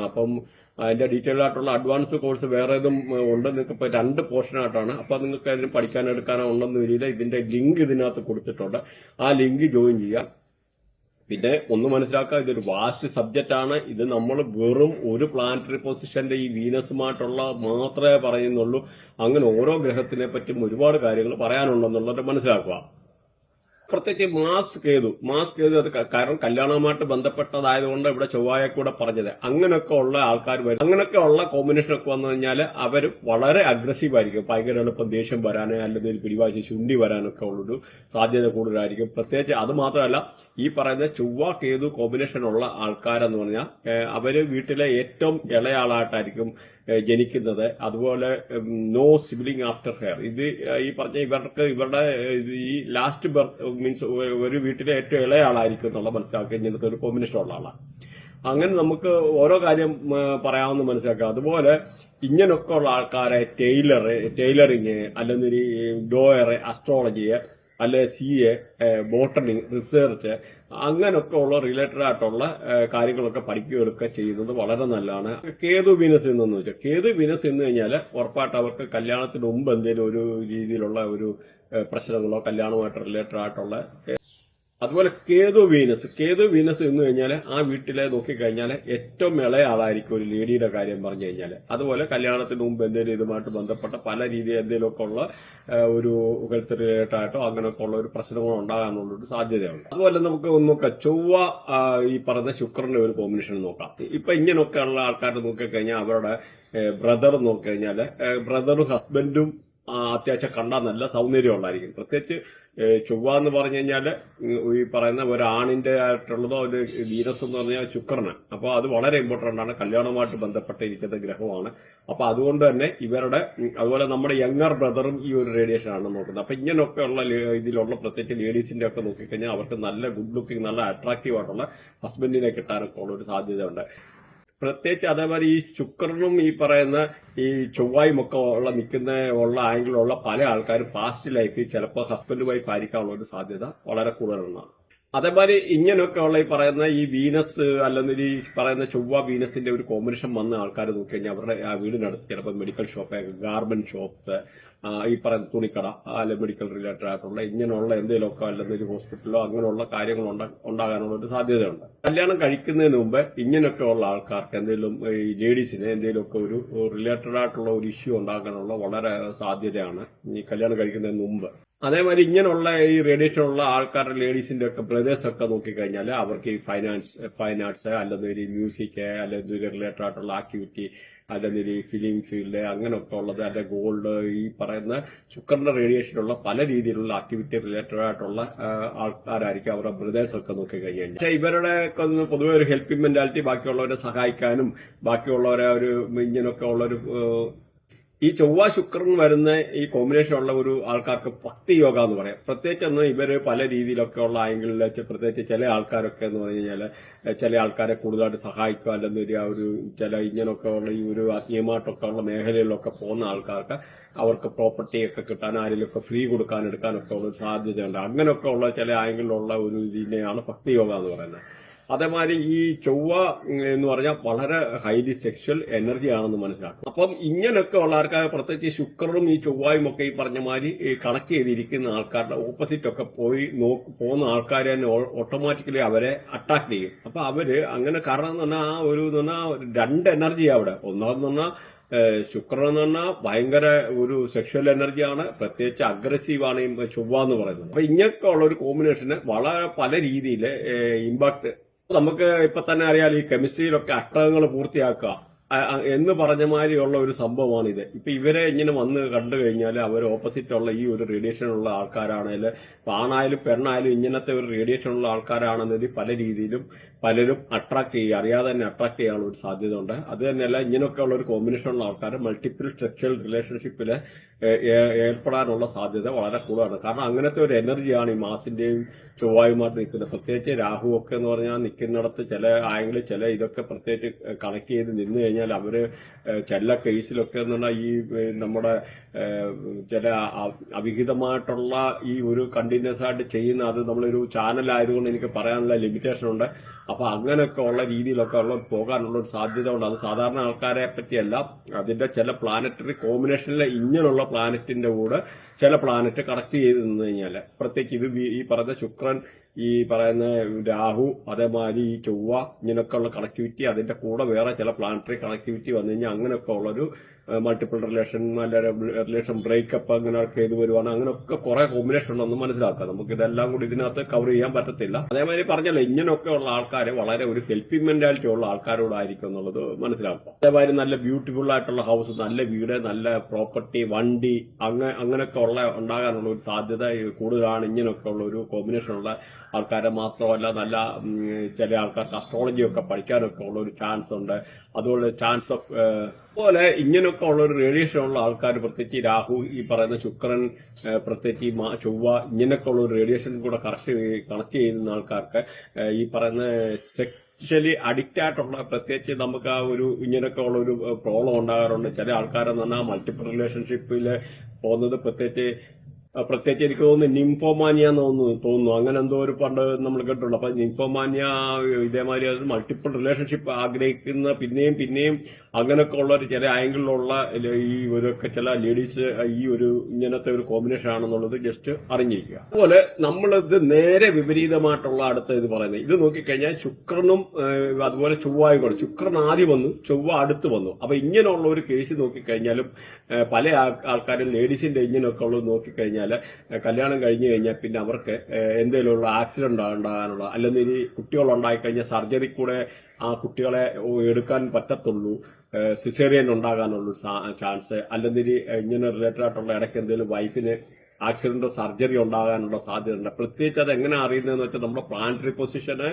അപ്പം അതിന്റെ ഡീറ്റെയിൽ ആയിട്ടുള്ള അഡ്വാൻസ് കോഴ്സ് വേറെ ഏതും ഉണ്ട്. നിങ്ങൾക്ക് ഇപ്പൊ 2 പോർഷനായിട്ടാണ്. അപ്പൊ നിങ്ങൾക്ക് അതിന് പഠിക്കാനോ എടുക്കാനോ ഉണ്ടെന്ന് വരില്ല. ഇതിന്റെ ലിങ്ക് ഇതിനകത്ത് കൊടുത്തിട്ടുണ്ട്. ആ ലിങ്ക് ജോയിൻ ചെയ്യാം. പിന്നെ ഒന്ന് മനസ്സിലാക്കുക, ഇതൊരു വാസ്റ്റ് സബ്ജക്റ്റ് ആണ്. ഇത് നമ്മൾ വെറും ഒരു പ്ലാനറ്ററി പൊസിഷന്റെ ഈ വീനസുമായിട്ടുള്ള മാത്രമേ പറയുന്നുള്ളൂ. അങ്ങനെ ഓരോ ഗ്രഹത്തിനെ പറ്റും ഒരുപാട് കാര്യങ്ങൾ പറയാനുണ്ടെന്നുള്ളത് മനസ്സിലാക്കുക. പ്രത്യേകിച്ച് മാസ് കേതു അത് കാരണം കല്യാണവുമായിട്ട് ബന്ധപ്പെട്ടതായതുകൊണ്ട് ഇവിടെ ചൊവ്വായെ കൂടെ പറഞ്ഞത്. അങ്ങനെയൊക്കെ ഉള്ള ആൾക്കാർ വരും. അങ്ങനെയൊക്കെ ഉള്ള കോമ്പിനേഷൻ ഒക്കെ വന്നു കഴിഞ്ഞാൽ അവർ വളരെ അഗ്രസീവ് ആയിരിക്കും. ഭയങ്കര എളുപ്പം ദേഷ്യം വരാനോ അല്ലെങ്കിൽ പിടിവാശി ശുണ്ടി വരാനൊക്കെ ഉള്ളൊരു സാധ്യത കൂടുതലായിരിക്കും. പ്രത്യേകിച്ച് അത് മാത്രമല്ല, ഈ പറയുന്ന ചൊവ്വ കേതു കോമ്പിനേഷൻ ഉള്ള ആൾക്കാരെന്ന് പറഞ്ഞാൽ അവര് വീട്ടിലെ ഏറ്റവും ഇളയാളായിട്ടായിരിക്കും ജനിക്കുന്നത്. അതുപോലെ നോ സിബ്ലിംഗ് ആഫ്റ്റർ ഹെയർ. ഇത് ഈ പറഞ്ഞ ഇവരുടെ ഈ ലാസ്റ്റ് ബർത്ത് മീൻസ് ഒരു വീട്ടിലെ ഏറ്റവും ഇളയ ആളായിരിക്കും എന്നുള്ള മനസ്സിലാക്കുക. ഇങ്ങനത്തെ ഒരു കോമ്പിനേഷൻ ഉള്ള ആളാണ്. അങ്ങനെ നമുക്ക് ഓരോ കാര്യം പറയാമെന്ന് മനസ്സിലാക്കുക. അതുപോലെ ഇങ്ങനൊക്കെ ഉള്ള ആൾക്കാരെ ടൈലറിങ്, അല്ലെങ്കിൽ ഡോയർ, അസ്ട്രോളജി, അല്ലെ CA, ബോട്ടണി, റിസർച്ച്, അങ്ങനൊക്കെ ഉള്ള റിലേറ്റഡ് ആയിട്ടുള്ള കാര്യങ്ങളൊക്കെ പഠിക്കുകയൊക്കെ ചെയ്യുന്നത് വളരെ നല്ലതാണ്. കേതു വീനസ് എന്ന് വെച്ചാൽ കേതു വീനസ് എന്ന് കഴിഞ്ഞാൽ ഉറപ്പായിട്ട് അവർക്ക് കല്യാണത്തിന് മുമ്പ് എന്തെങ്കിലും ഒരു രീതിയിലുള്ള ഒരു പ്രശ്നങ്ങളോ കല്യാണവുമായിട്ട് റിലേറ്റഡ് ആയിട്ടുള്ള അതുപോലെ കേതു വീനസ് എന്ന് കഴിഞ്ഞാൽ ആ വീട്ടിലെ നോക്കിക്കഴിഞ്ഞാൽ ഏറ്റവും ഇളയ ആളായിരിക്കും ഒരു ലേഡിയുടെ കാര്യം പറഞ്ഞു കഴിഞ്ഞാൽ. അതുപോലെ കല്യാണത്തിന് മുമ്പ് എന്തെങ്കിലും ഇതുമായിട്ട് ബന്ധപ്പെട്ട പല രീതിയിൽ എന്തെങ്കിലുമൊക്കെ ഉള്ള ഒരു ഹെൽത്ത് റിലേറ്റഡ് ആയിട്ടോ അങ്ങനെയൊക്കെ ഉള്ള ഒരു പ്രശ്നങ്ങൾ ഉണ്ടാകാനുള്ള ഒരു സാധ്യതയുണ്ട്. അതുപോലെ നമുക്ക് നോക്കാം, ചൊവ്വ ഈ പറഞ്ഞ ശുക്രന്റെ ഒരു കോമ്പിനേഷൻ നോക്കാം. ഇപ്പൊ ഇങ്ങനെയൊക്കെ ഉള്ള ആൾക്കാർ നോക്കിക്കഴിഞ്ഞാൽ അവരുടെ ബ്രദർ നോക്കിക്കഴിഞ്ഞാൽ ബ്രദറും ഹസ്ബൻഡും അത്യാവശ്യം കണ്ടാൽ നല്ല സൗന്ദര്യമുള്ളതായിരിക്കും. പ്രത്യേകിച്ച് ചൊവ്വ എന്ന് പറഞ്ഞു കഴിഞ്ഞാൽ ഈ പറയുന്ന ഒരു ആണിന്റെ ആയിട്ടുള്ളതോ ഒരു വീനസ് എന്ന് പറഞ്ഞാൽ ശുക്രന്. അപ്പോൾ അത് വളരെ ഇമ്പോർട്ടന്റ് ആണ്, കല്യാണവുമായിട്ട് ബന്ധപ്പെട്ടിരിക്കുന്ന ഗ്രഹമാണ്. അപ്പൊ അതുകൊണ്ട് തന്നെ ഇവരുടെ അതുപോലെ നമ്മുടെ യങ്ങർ ബ്രദറും ഈ ഒരു റേഡിയേഷൻ ആണ് നോക്കുന്നത്. അപ്പൊ ഇങ്ങനെയൊക്കെ ഉള്ള ഇതിലുള്ള പ്രത്യേകിച്ച് ലേഡീസിന്റെ ഒക്കെ നോക്കിക്കഴിഞ്ഞാൽ അവർക്ക് നല്ല ഗുഡ് ലുക്കിംഗ് നല്ല അട്രാക്റ്റീവ് ആയിട്ടുള്ള ഹസ്ബൻഡിനെ കിട്ടാനൊക്കെ ഉള്ള ഒരു സാധ്യതയുണ്ട്. പ്രത്യേകിച്ച് അതേപോലെ ഈ ശുക്രനും ഈ പറയുന്ന ഈ ചൊവ്വായും ഒക്കെ ഉള്ള ആംഗിളുള്ള പല ആൾക്കാരും പാസ്റ്റ് ലൈഫിൽ ചിലപ്പോൾ ഹസ്ബൻഡ് വൈഫ് ആയിരിക്കാനുള്ള ഒരു സാധ്യത വളരെ കൂടുതലാണ്. അതേമാതിരി ഇങ്ങനെയൊക്കെ ഉള്ള ഈ പറയുന്ന ഈ വീനസ് അല്ലെങ്കിൽ ഈ പറയുന്ന ചൊവ്വ വീനസിന്റെ ഒരു കോമ്പിനേഷൻ വന്ന ആൾക്കാർ നോക്കിക്കഴിഞ്ഞാൽ അവരുടെ ആ വീടിനടുത്ത് ചിലപ്പോൾ മെഡിക്കൽ ഷോപ്പ്, ഗാർമെന്റ് ഷോപ്പ്, ഈ പറയുന്ന തുണിക്കട അല്ലെങ്കിൽ മെഡിക്കൽ റിലേറ്റഡ് ആയിട്ടുള്ള ഇങ്ങനെയുള്ള എന്തെങ്കിലുമൊക്കെ അല്ലെങ്കിൽ ഒരു ഹോസ്പിറ്റലോ അങ്ങനെയുള്ള കാര്യങ്ങൾ ഉണ്ടാകാനുള്ള ഒരു സാധ്യതയുണ്ട്. കല്യാണം കഴിക്കുന്നതിന് മുമ്പ് ഇങ്ങനെയൊക്കെ ഉള്ള ആൾക്കാർക്ക് എന്തെങ്കിലും ഈ ലേഡീസിന് എന്തെങ്കിലുമൊക്കെ ഒരു റിലേറ്റഡ് ആയിട്ടുള്ള ഒരു ഇഷ്യൂ ഉണ്ടാകാനുള്ള വളരെ സാധ്യതയാണ് ഈ കല്യാണം കഴിക്കുന്നതിന് മുമ്പ്. അതേമാതിരി ഇങ്ങനെയുള്ള ഈ റേഡിയേഷൻ ഉള്ള ആൾക്കാരുടെ ലേഡീസിന്റെ ഒക്കെ ബ്രദേഴ്സ് ഒക്കെ നോക്കിക്കഴിഞ്ഞാൽ അവർക്ക് ഈ ഫൈൻ ആർട്സ് അല്ലെങ്കിൽ മ്യൂസിക് അല്ലെങ്കിൽ റിലേറ്റഡ് ആയിട്ടുള്ള ആക്ടിവിറ്റി അല്ലെങ്കിൽ ഈ ഫിലിം ഫീൽഡ് അങ്ങനെയൊക്കെ ഉള്ളത് അല്ലെ ഗോൾഡ് ഈ പറയുന്ന ശുക്രന്റെ റേഡിയേഷനുള്ള പല രീതിയിലുള്ള ആക്ടിവിറ്റി റിലേറ്റഡ് ആയിട്ടുള്ള ആൾക്കാരായിരിക്കും അവരുടെ ബ്രദേഴ്സ് ഒക്കെ നോക്കിക്കഴിഞ്ഞാൽ. പക്ഷെ ഇവരുടെ പൊതുവെ ഒരു ഹെൽപ്പിംഗ് മെന്റാലിറ്റി ബാക്കിയുള്ളവരെ സഹായിക്കാനും ബാക്കിയുള്ളവരെ ഒരു ഇങ്ങനെയൊക്കെ ഉള്ളൊരു ഈ ചൊവ്വ ശുക്രൻ വരുന്ന ഈ കോമ്പിനേഷൻ ഉള്ള ഒരു ആൾക്കാർക്ക് ഭക്തി യോഗ എന്ന് പറയാം. പ്രത്യേകിച്ച് ഇവര് പല രീതിയിലൊക്കെ ഉള്ള ആംഗിളിൽ പ്രത്യേകിച്ച് ചില ആൾക്കാരൊക്കെ എന്ന് പറഞ്ഞു കഴിഞ്ഞാൽ ചില ആൾക്കാരെ കൂടുതലായിട്ട് സഹായിക്കുക അല്ലെങ്കിൽ ഒരു ചില ഇങ്ങനെയൊക്കെ ഉള്ള ഈ ഒരു ആത്മീയമായിട്ടൊക്കെ ഉള്ള മേഖലകളിലൊക്കെ പോകുന്ന ആൾക്കാർക്ക് അവർക്ക് പ്രോപ്പർട്ടി ഒക്കെ കിട്ടാൻ ആരെങ്കിലുമൊക്കെ ഫ്രീ എടുക്കാനൊക്കെ ഉള്ള ഒരു സാധ്യതയുണ്ട്. അങ്ങനെയൊക്കെ ഉള്ള ചില ആംഗിളിലുള്ള ഒരു ഇതിനെയാണ് ഭക്തി യോഗ എന്ന് പറയുന്നത്. അതേമാതിരി ഈ ചൊവ്വ എന്ന് പറഞ്ഞാൽ വളരെ ഹൈലി സെക്ഷൽ എനർജി ആണെന്ന് മനസ്സിലാക്കും. അപ്പം ഇങ്ങനെയൊക്കെ ഉള്ള ആൾക്കാർ പ്രത്യേകിച്ച് ശുക്രനും ഈ ചൊവ്വായും ഒക്കെ ഈ പറഞ്ഞ മാതിരി കണക്ട് ചെയ്തിരിക്കുന്ന ആൾക്കാരുടെ ഓപ്പോസിറ്റ് ഒക്കെ പോകുന്ന ആൾക്കാർ തന്നെ ഓട്ടോമാറ്റിക്കലി അവരെ അട്രാക്ട് ചെയ്യും. അപ്പൊ അവര് അങ്ങനെ കാരണം എന്ന് പറഞ്ഞാൽ ആ ഒരു രണ്ട് എനർജി അവിടെ. ഒന്നാമെന്ന് പറഞ്ഞാൽ ശുക്രൻ എന്ന് പറഞ്ഞാൽ ഭയങ്കര ഒരു സെക്ഷൽ എനർജിയാണ്, പ്രത്യേകിച്ച് അഗ്രസീവാണ് ഈ ചൊവ്വ എന്ന് പറയുന്നത്. അപ്പൊ ഇങ്ങനെയൊക്കെ ഉള്ള ഒരു കോമ്പിനേഷന് വളരെ പല രീതിയിൽ ഇമ്പാക്ട് നമുക്ക് ഇപ്പൊ തന്നെ അറിയാം. ഈ കെമിസ്ട്രിയിലൊക്കെ അഷ്ടകങ്ങൾ പൂർത്തിയാക്കുക എന്ന് പറഞ്ഞ മാതിരിയുള്ള ഒരു സംഭവമാണ് ഇത്. ഇപ്പൊ ഇവരെ ഇങ്ങനെ വന്ന് കണ്ടു കഴിഞ്ഞാൽ അവർ ഓപ്പോസിറ്റ് ഉള്ള ഈ ഒരു റേഡിയേഷൻ ഉള്ള ആൾക്കാരാണെങ്കിൽ ആണായാലും പെണ്ണായാലും ഇങ്ങനത്തെ ഒരു റേഡിയേഷൻ ഉള്ള ആൾക്കാരാണെന്നതിൽ പല രീതിയിലും പലരും അട്രാക്ട് ചെയ്യുക, അറിയാതെ തന്നെ അട്രാക്ട് ചെയ്യാനുള്ള ഒരു സാധ്യത ഉണ്ട്. അത് തന്നെയല്ല ഇങ്ങനെയൊക്കെ ഉള്ള ഒരു കോമ്പിനേഷൻ ഉള്ള ആൾക്കാർ മൾട്ടിപ്പിൾ സെക്ഷൽ റിലേഷൻഷിപ്പിൽ ഏർപ്പെടാനുള്ള സാധ്യത വളരെ കൂടുതലാണ്. കാരണം അങ്ങനത്തെ ഒരു എനർജിയാണ് ഈ മാസിന്റെയും ചൊവ്വായുമായിട്ട് നിൽക്കുന്നത്. പ്രത്യേകിച്ച് രാഹു ഒക്കെ എന്ന് പറഞ്ഞാൽ നിൽക്കുന്നിടത്ത് ചില ആംഗിളിൽ ചില ഇതൊക്കെ പ്രത്യേകിച്ച് കണക്ട് ചെയ്ത് നിന്ന് കഴിഞ്ഞാൽ അവര് ചില കേസിലൊക്കെ എന്നുള്ള ഈ നമ്മുടെ ചില അവിഹിതമായിട്ടുള്ള ഈ ഒരു കണ്ടിന്യൂസ് ആയിട്ട് ചെയ്യുന്ന അത് നമ്മളൊരു ചാനൽ ആയതുകൊണ്ട് എനിക്ക് പറയാനുള്ള ലിമിറ്റേഷൻ ഉണ്ട്. അപ്പൊ അങ്ങനെയൊക്കെ ഉള്ള രീതിയിലൊക്കെ ഉള്ള പോകാനുള്ള ഒരു സാധ്യത ഉണ്ട്. അത് സാധാരണ ആൾക്കാരെ പറ്റിയല്ല, അതിന്റെ ചില പ്ലാനറ്ററി കോമ്പിനേഷനിലെ ഇങ്ങനെയുള്ള പ്ലാനറ്റിന്റെ കൂടെ ചില പ്ലാനറ്റ് കണക്ട് ചെയ്ത് നിന്ന് കഴിഞ്ഞാൽ പ്രത്യേകിച്ച് ഇത് ഈ പറയുന്ന ശുക്രൻ ഈ പറയുന്ന രാഹു അതേമാതിരി ഈ ചൊവ്വ ഇങ്ങനെയൊക്കെ ഉള്ള കണക്ടിവിറ്റി അതിന്റെ കൂടെ വേറെ ചില പ്ലാനറ്ററി കണക്ടിവിറ്റി വന്നു കഴിഞ്ഞാൽ അങ്ങനെയൊക്കെ ഉള്ളൊരു മൾട്ടിപ്പിൾ റിലേഷൻ ബ്രേക്കപ്പ് അങ്ങനെയൊക്കെ ഇത് വരുവാണ്. അങ്ങനെയൊക്കെ കുറെ കോമ്പിനേഷൻ ഉണ്ടെന്ന് മനസ്സിലാക്കാം. നമുക്ക് ഇതെല്ലാം കൂടി ഇതിനകത്ത് കവർ ചെയ്യാൻ പറ്റത്തില്ല. അതേമാതിരി പറഞ്ഞല്ലോ ഇങ്ങനെയൊക്കെ ഉള്ള ആൾക്കാർ വളരെ ഒരു ഹെൽപ്പിംഗ് മെന്റാലിറ്റി ഉള്ള ആൾക്കാരോടായിരിക്കും എന്നുള്ളത് മനസ്സിലാക്കുക. അതേമാതിരി നല്ല ബ്യൂട്ടിഫുൾ ആയിട്ടുള്ള ഹൗസ്, നല്ല വീട്, നല്ല പ്രോപ്പർട്ടി, വണ്ടി അങ്ങനെയൊക്കെ ഉള്ള ഉണ്ടാകാനുള്ള ഒരു സാധ്യത കൂടുതലാണ് ഇങ്ങനെയൊക്കെ ഉള്ള ഒരു കോമ്പിനേഷൻ ഉള്ള ആൾക്കാരെ. മാത്രമല്ല നല്ല ചില ആൾക്കാർക്ക് അസ്ട്രോളജി ഒക്കെ പഠിക്കാനൊക്കെ ഉള്ള ഒരു ചാൻസ് ഉണ്ട്. അതുപോലെ ചാൻസ് ഓഫ് പോലെ ഇങ്ങനെയൊക്കെ ഉള്ള ഒരു റേഡിയേഷൻ ഉള്ള ആൾക്കാർ പ്രത്യേകിച്ച് രാഹു ഈ പറയുന്ന ശുക്രൻ പ്രത്യേകിച്ച് ചൊവ്വ ഇങ്ങനെയൊക്കെ ഉള്ള ഒരു റേഡിയേഷൻ കൂടെ കണക്ട് ചെയ്യുന്ന ആൾക്കാർക്ക് ഈ പറയുന്ന സെക്ഷലി അഡിക്റ്റ് ആയിട്ടുള്ള പ്രത്യേകിച്ച് നമുക്ക് ആ ഒരു ഇങ്ങനെയൊക്കെ ഉള്ള ഒരു പ്രോബ്ലം ഉണ്ടാകാറുണ്ട്. ചില ആൾക്കാരെന്ന് പറഞ്ഞാൽ മൾട്ടിപ്പിൾ റിലേഷൻഷിപ്പിൽ പോകുന്നത് പ്രത്യേകിച്ച് പ്രത്യേകിച്ച് എനിക്ക് തോന്നുന്നു നിംഫോമാനിയ എന്ന് തോന്നുന്നു അങ്ങനെ എന്തോ ഒരു പണ്ട് നമ്മൾ കേട്ടിട്ടുണ്ട്. അപ്പൊ നിംഫോമാനിയ ഇതേമാതിരി അത് മൾട്ടിപ്പിൾ റിലേഷൻഷിപ്പ് ആഗ്രഹിക്കുന്ന പിന്നെയും അങ്ങനെയൊക്കെ ഉള്ള ഒരു ചില ആംഗിളിലുള്ള ഈ ഒരുക്കെ ചില ലേഡീസ് ഈ ഒരു ഇങ്ങനത്തെ ഒരു കോമ്പിനേഷൻ ആണെന്നുള്ളത് ജസ്റ്റ് അറിഞ്ഞിരിക്കുക. അതുപോലെ നമ്മളിത് നേരെ വിപരീതമായിട്ടുള്ള അടുത്ത ഇത് പറയുന്നത് ഇത് നോക്കിക്കഴിഞ്ഞാൽ ശുക്രനും അതുപോലെ ചൊവ്വായും കൂടെ ശുക്രൻ ആദ്യം വന്നു, ചൊവ്വ അടുത്ത് വന്നു. അപ്പൊ ഇങ്ങനെയുള്ള ഒരു കേസ് നോക്കിക്കഴിഞ്ഞാലും പല ആൾക്കാരും ലേഡീസിന്റെ ഇങ്ങനെയൊക്കെ ഉള്ളത് നോക്കിക്കഴിഞ്ഞാൽ കല്യാണം കഴിഞ്ഞു കഴിഞ്ഞാൽ പിന്നെ അവർക്ക് എന്തെങ്കിലുമുള്ള ആക്സിഡന്റ് ഉണ്ടാകാനുള്ള അല്ലെങ്കിൽ കുട്ടികളുണ്ടായി കഴിഞ്ഞാൽ സർജറി കൂടെ ആ കുട്ടികളെ എടുക്കാൻ പറ്റത്തുള്ളൂ, സിസേറിയൻ ഉണ്ടാകാനുള്ള ചാൻസ്, അല്ലെങ്കിൽ ഇങ്ങനെ റിലേറ്റഡ് ആയിട്ടുള്ള ഇടയ്ക്ക് എന്തെങ്കിലും വൈഫിന് ആക്സിഡന്റോ സർജറി ഉണ്ടാകാനുള്ള സാധ്യതയുണ്ട്. പ്രത്യേകിച്ച് അത് എങ്ങനെ അറിയുന്നതെന്ന് വെച്ചാൽ നമ്മുടെ പ്ലാനറ്ററി പൊസിഷന്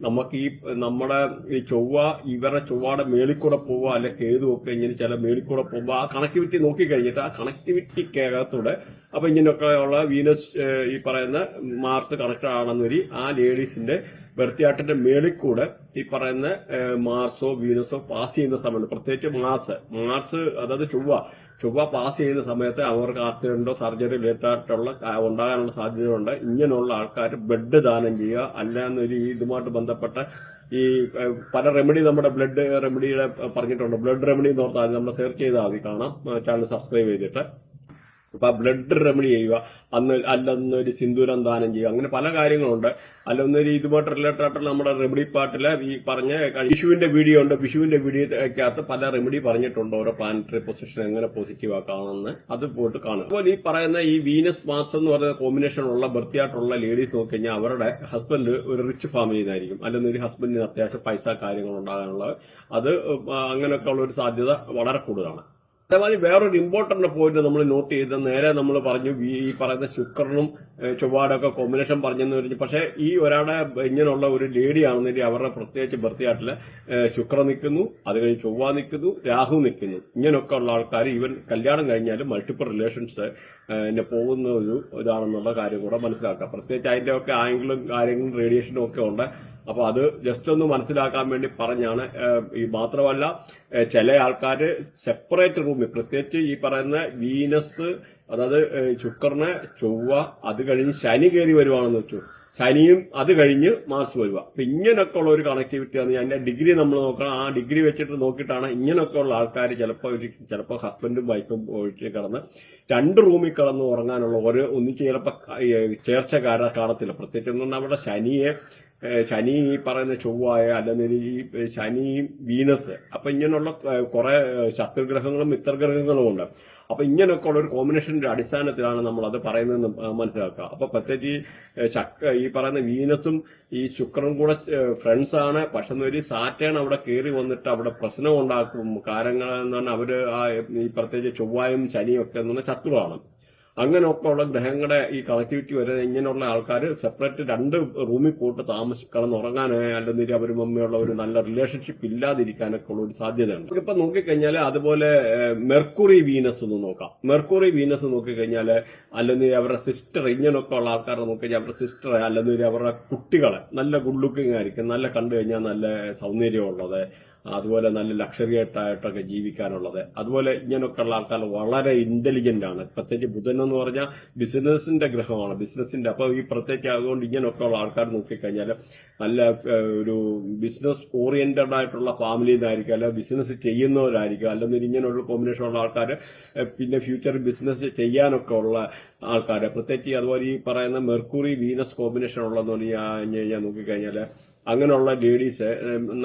നമുക്ക് നമ്മുടെ ഈ ഇവരുടെ ചൊവ്വയുടെ മേളിൽ കൂടെ പോവുക അല്ലെ കേതുവൊക്കെ ഇങ്ങനെ ചില മേളിൽ കൂടെ പോകുമ്പോൾ ആ കണക്ടിവിറ്റി നോക്കിക്കഴിഞ്ഞിട്ട് ആ കണക്ടിവിറ്റിക്കകത്തൂടെ അപ്പൊ ഇങ്ങനെയൊക്കെ ഉള്ള വീനസ് ഈ പറയുന്ന മാർസ് കണക്ട് ആണെന്ന് വരി ആ ലേഡീസിന്റെ ബർത്ത് മേളിൽ കൂടെ ഈ പറയുന്ന മാർസോ വീനസോ പാസ് ചെയ്യുന്ന സമയത്ത് പ്രത്യേകിച്ച് മാർസ് അതായത് ചൊവ്വ പാസ് ചെയ്യുന്ന സമയത്ത് അവർക്ക് ആക്സിഡന്റോ സർജറി റിലേറ്റഡ് ആയിട്ടുള്ള ഉണ്ടാകാനുള്ള സാധ്യതയുണ്ട്. ഇങ്ങനെയുള്ള ആൾക്കാർ ബ്ലഡ് ദാനം ചെയ്യുക, അല്ലാന്നൊരു ഇതുമായിട്ട് ബന്ധപ്പെട്ട ഈ പല റെമഡി നമ്മുടെ ബ്ലഡ് റെമഡിയുടെ പറഞ്ഞിട്ടുണ്ട്. ബ്ലഡ് റെമഡി എന്ന് ഓർത്താൽ നമ്മൾ സെർച്ച് ചെയ്താൽ മതി, കാണാം, ചാനൽ സബ്സ്ക്രൈബ് ചെയ്തിട്ട്. അപ്പൊ ബ്ലഡ് റെമഡി ചെയ്യുക, അല്ലൊന്നൊരു സിന്ദൂരം ദാനം ചെയ്യുക, അങ്ങനെ പല കാര്യങ്ങളുണ്ട്. അല്ലൊന്നൊരു ഇതുമായിട്ട് റിലേറ്റഡ് ആയിട്ടുള്ള നമ്മുടെ റെമഡി പാർട്ടിലെ ഈ പറഞ്ഞ വിഷുവിന്റെ വീഡിയോ ഉണ്ട്. വിഷുവിന്റെ വീഡിയോക്കകത്ത് പല റെമഡി പറഞ്ഞിട്ടുണ്ട്, ഓരോ പ്ലാനറ്ററി പൊസിഷൻ എങ്ങനെ പോസിറ്റീവ് ആക്കാമെന്ന്. അത് പോയിട്ട് കാണും. അതുപോലെ ഈ പറയുന്ന ഈ വീനസ് മാർസ് എന്ന് പറയുന്ന കോമ്പിനേഷൻ ഉള്ള ബർത്തിയായിട്ടുള്ള ലേഡീസ് നോക്കി കഴിഞ്ഞാൽ അവരുടെ ഹസ്ബൻഡ് ഒരു റിച്ച് ഫാമിലിയിൽ നിന്നായിരിക്കും, അല്ലെങ്കിൽ ഒരു ഹസ്ബൻഡിന് അത്യാവശ്യം പൈസ കാര്യങ്ങൾ ഉണ്ടാകാനുള്ളത്. അത് അങ്ങനെയൊക്കെ ഉള്ള ഒരു സാധ്യത വളരെ കൂടുതലാണ്. അതേമാതിരി വേറൊരു ഇമ്പോർട്ടന്റ് പോയിന്റ് നമ്മൾ നോട്ട് ചെയ്ത് നേരെ നമ്മൾ പറഞ്ഞു ഈ പറയുന്ന ശുക്രനും ചൊവ്വയുടെ ഒക്കെ കോമ്പിനേഷൻ പറഞ്ഞെന്ന് പറഞ്ഞു. പക്ഷെ ഈ ഒരാളുടെ ഇങ്ങനെയുള്ള ഒരു ലേഡി ആണെന്നുണ്ടെങ്കിൽ അവരുടെ പ്രത്യേകിച്ച് ബർത്തിയാട്ടില് ശുക്രൻ നിൽക്കുന്നു, അത് കഴിഞ്ഞ് ചൊവ്വ നിൽക്കുന്നു, രാഹു നിൽക്കുന്നു. ഇങ്ങനെയൊക്കെ ഉള്ള ആൾക്കാർ ഈവൻ കല്യാണം കഴിഞ്ഞാലും മൾട്ടിപ്പിൾ റിലേഷൻസ് പോകുന്ന ഒരു ഇതാണെന്നുള്ള കാര്യം കൂടെ മനസ്സിലാക്കാം. പ്രത്യേകിച്ച് അതിന്റെ ഒക്കെ ആംഗിളും കാര്യങ്ങളും റേഡിയേഷനും ഒക്കെ ഉണ്ട്. അപ്പൊ അത് ജസ്റ്റ് ഒന്ന് മനസ്സിലാക്കാൻ വേണ്ടി പറഞ്ഞാണ്. ഈ മാത്രമല്ല ചില ആൾക്കാര് സെപ്പറേറ്റ് റൂമിൽ പ്രത്യേകിച്ച് ഈ പറയുന്ന വീനസ് അതായത് ശുക്രന് ചൊവ്വ അത് കഴിഞ്ഞ് ശനി കയറി വരുവാണെന്ന് വെച്ചു, ശനിയും അത് കഴിഞ്ഞ് മാർസ് വരുക. അപ്പൊ ഇങ്ങനെയൊക്കെ ഉള്ള ഒരു കണക്ടിവിറ്റി ആണ്. അതിന്റെ ഡിഗ്രി നമ്മൾ നോക്കണം. ആ ഡിഗ്രി വെച്ചിട്ട് നോക്കിയിട്ടാണ് ഇങ്ങനെയൊക്കെ ഉള്ള ആൾക്കാർ ചിലപ്പോൾ ഹസ്ബൻഡും വൈഫും ഒഴിച്ച് കിടന്ന് രണ്ട് റൂമിൽ കിടന്ന് ഉറങ്ങാനുള്ള ഒന്നിച്ച് ചിലപ്പോൾ ചേർച്ച കാണത്തില്ല. പ്രത്യേകിച്ച് ഒന്നും അവിടെ ശനി ഈ പറയുന്ന ചൊവ്വായ അല്ലെങ്കിൽ ഈ ശനിയും വീനസ് അപ്പൊ ഇങ്ങനെയുള്ള കുറെ ശത്രുഗ്രഹങ്ങളും മിത്രഗ്രഹങ്ങളും ഉണ്ട്. അപ്പൊ ഇങ്ങനെയൊക്കെ ഉള്ള ഒരു കോമ്പിനേഷന്റെ അടിസ്ഥാനത്തിലാണ് നമ്മൾ അത് പറയുന്നതെന്ന് മനസ്സിലാക്കുക. അപ്പൊ പ്രത്യേകിച്ച് ഈ പറയുന്ന വീനസും ഈ ശുക്രനും കൂടെ ഫ്രണ്ട്സ് ആണ്. പക്ഷെ ഒരു സാറ്റേൺ അവിടെ കയറി വന്നിട്ട് അവിടെ പ്രശ്നം ഉണ്ടാക്കും. കാര്യങ്ങൾ എന്ന് പറഞ്ഞാൽ അവര് ഈ പ്രത്യേകിച്ച് ചൊവ്വായും ശനിയും ഒക്കെ എന്ന് പറഞ്ഞാൽ ശത്രുവാണ്. അങ്ങനെയൊക്കെ ഉള്ള ഗ്രഹങ്ങളുടെ ഈ കണക്ടിവിറ്റി വരെ ഇങ്ങനെയുള്ള ആൾക്കാർ സെപ്പറേറ്റ് രണ്ട് റൂമിൽ പോയിട്ട് കിടന്ന് ഉറങ്ങാനോ അല്ലെങ്കിൽ അവരും അമ്മയുള്ള ഒരു നല്ല റിലേഷൻഷിപ്പ് ഇല്ലാതിരിക്കാനൊക്കെ ഉള്ള ഒരു സാധ്യതയുണ്ട്. ഇപ്പൊ നോക്കിക്കഴിഞ്ഞാൽ അതുപോലെ മെർക്കുറി വീനസ് ഒന്ന് നോക്കാം. മെർക്കുറി വീനസ് നോക്കിക്കഴിഞ്ഞാൽ അല്ലെങ്കിൽ അവരുടെ സിസ്റ്റർ ഇങ്ങനെയൊക്കെ ഉള്ള ആൾക്കാരെ നോക്കിക്കഴിഞ്ഞാൽ അവരുടെ സിസ്റ്റർ അല്ലെങ്കിൽ അവരുടെ കുട്ടികളെ നല്ല ഗുഡ് ലുക്കിംഗ് ആയിരിക്കും, നല്ല കണ്ടു കഴിഞ്ഞാൽ നല്ല സൗന്ദര്യമുള്ളത്, അതുപോലെ നല്ല ലക്ഷറി ആയിട്ടൊക്കെ ജീവിക്കാനുള്ളത്. അതുപോലെ ഇങ്ങനെയൊക്കെയുള്ള ആൾക്കാർ വളരെ ഇന്റലിജന്റ് ആണ്. പ്രത്യേകിച്ച് ബുധൻ എന്ന് പറഞ്ഞാൽ ബിസിനസിന്റെ ഗ്രഹമാണ്, ബിസിനസിന്റെ. അപ്പൊ ഈ പ്രത്യേകിച്ച് അതുകൊണ്ട് ഇങ്ങനെയൊക്കെ ഉള്ള ആൾക്കാർ നോക്കിക്കഴിഞ്ഞാൽ നല്ല ഒരു ബിസിനസ് ഓറിയന്റഡ് ആയിട്ടുള്ള ഫാമിലിയിൽ നിന്നായിരിക്കും, അല്ല ബിസിനസ് ചെയ്യുന്നവരായിരിക്കും, അല്ലെങ്കിൽ ഇങ്ങനെയുള്ള കോമ്പിനേഷൻ ഉള്ള ആൾക്കാർ പിന്നെ ഫ്യൂച്ചറിൽ ബിസിനസ് ചെയ്യാനൊക്കെ ഉള്ള ആൾക്കാർ. പ്രത്യേകിച്ച് അതുപോലെ ഈ പറയുന്ന മെർക്കുറി വീനസ് കോമ്പിനേഷൻ ഉള്ളതെന്ന് പറഞ്ഞാൽ നോക്കിക്കഴിഞ്ഞാൽ അങ്ങനെയുള്ള ലേഡീസ്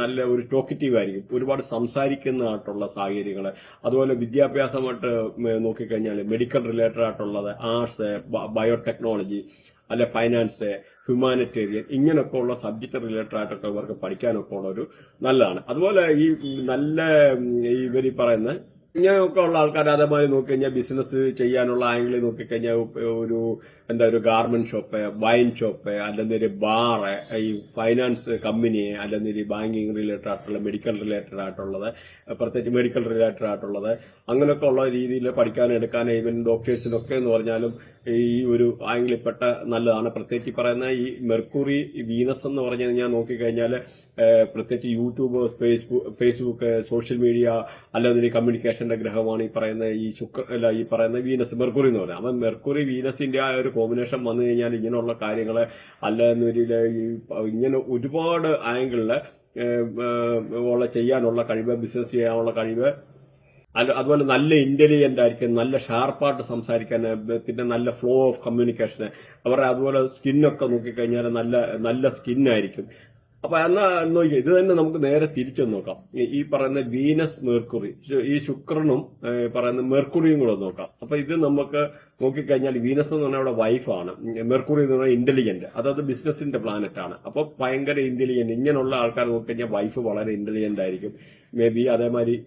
നല്ല ഒരു ടോക്കറ്റീവ് ആയിരിക്കും, ഒരുപാട് സംസാരിക്കുന്നതായിട്ടുള്ള സാഹചര്യങ്ങൾ. അതുപോലെ വിദ്യാഭ്യാസമായിട്ട് നോക്കിക്കഴിഞ്ഞാൽ മെഡിക്കൽ റിലേറ്റഡ് ആയിട്ടുള്ളത്, ആർട്സ്, ബയോടെക്നോളജി, അല്ലെ ഫൈനാൻസ്, ഹ്യൂമാനിറ്റേറിയൻ, ഇങ്ങനെയൊക്കെ ഉള്ള സബ്ജക്ട് റിലേറ്റഡ് ആയിട്ടൊക്കെ ഇവർക്ക് പഠിക്കാനൊക്കെ ഉള്ള ഒരു നല്ലതാണ്. അതുപോലെ ഈ നല്ല ഇവർ പറയുന്ന ഇങ്ങനെയൊക്കെ ഉള്ള ആൾക്കാർ അതേമാതിരി നോക്കിക്കഴിഞ്ഞാൽ ബിസിനസ് ചെയ്യാനുള്ള ആംഗിളിൽ നോക്കിക്കഴിഞ്ഞാൽ ഒരു എന്താ ഒരു ഗാർമെന്റ് ഷോപ്പ്, വൈൻ ഷോപ്പ്, അല്ലെങ്കിൽ ഒരു ബാറ്, ഈ ഫൈനാൻസ് കമ്പനി, അല്ലെങ്കിൽ ഈ ബാങ്കിങ് റിലേറ്റഡ് ആയിട്ടുള്ള, മെഡിക്കൽ റിലേറ്റഡ് ആയിട്ടുള്ളത്, പ്രത്യേകിച്ച് മെഡിക്കൽ റിലേറ്റഡ് ആയിട്ടുള്ളത്, അങ്ങനെയൊക്കെ ഉള്ള രീതിയിൽ പഠിക്കാനും എടുക്കാനും ഈവൻ ഡോക്ടേഴ്സിനൊക്കെ എന്ന് പറഞ്ഞാലും ഈ ഒരു ആംഗിളിൽപ്പെട്ട നല്ലതാണ്. പ്രത്യേകിച്ച് പറയുന്ന ഈ മെർക്കുറി, വീനസ് എന്ന് പറഞ്ഞു കഴിഞ്ഞാൽ നോക്കിക്കഴിഞ്ഞാൽ പ്രത്യേകിച്ച് യൂട്യൂബ്, ഫേസ്ബുക്ക്, സോഷ്യൽ മീഡിയ, അല്ലാതെ കമ്മ്യൂണിക്കേഷന്റെ ഗ്രഹമാണ് ഈ പറയുന്ന ഈ പറയുന്ന വീനസ്, മെർക്കുറി എന്ന് പറയുന്നത്. അപ്പം മെർക്കുറി വീനസിന്റെ ആ ഒരു കോമ്പിനേഷൻ വന്നു കഴിഞ്ഞാൽ ഇങ്ങനെയുള്ള കാര്യങ്ങള് അല്ലാന്നൊരിൽ ഇങ്ങനെ ഒരുപാട് ആംഗിളില് ചെയ്യാനുള്ള കഴിവ്, ബിസിനസ് ചെയ്യാനുള്ള കഴിവ്, അതുപോലെ നല്ല ഇന്റലിജന്റ് ആയിരിക്കും, നല്ല ഷാർപ്പായിട്ട് സംസാരിക്കാൻ, പിന്നെ നല്ല ഫ്ലോ ഓഫ് കമ്മ്യൂണിക്കേഷന്, അവരുടെ അതുപോലെ സ്കിന്നൊക്കെ നോക്കിക്കഴിഞ്ഞാൽ നല്ല നല്ല സ്കിന്നായിരിക്കും. അപ്പൊ എന്നാ നോക്കിയാൽ ഇത് തന്നെ നമുക്ക് നേരെ തിരിച്ചു നോക്കാം. ഈ പറയുന്ന വീനസ്, മെർക്കുറി, ഈ ശുക്രനും പറയുന്ന മെർക്കുറിയും കൂടെ നോക്കാം. അപ്പൊ ഇത് നമുക്ക് നോക്കിക്കഴിഞ്ഞാൽ വീനസ് എന്ന് പറഞ്ഞാൽ അവിടെ വൈഫാണ്, മെർക്കുറി എന്ന് പറഞ്ഞാൽ ഇന്റലിജന്റ്, അതായത് ബിസിനസിന്റെ പ്ലാനറ്റ് ആണ്. അപ്പൊ ഭയങ്കര ഇന്റലിജന്റ്, ഇങ്ങനെയുള്ള ആൾക്കാർ നോക്കിക്കഴിഞ്ഞാൽ വൈഫ് വളരെ ഇന്റലിജന്റ് ആയിരിക്കും. മേ ബി അതേമാതിരി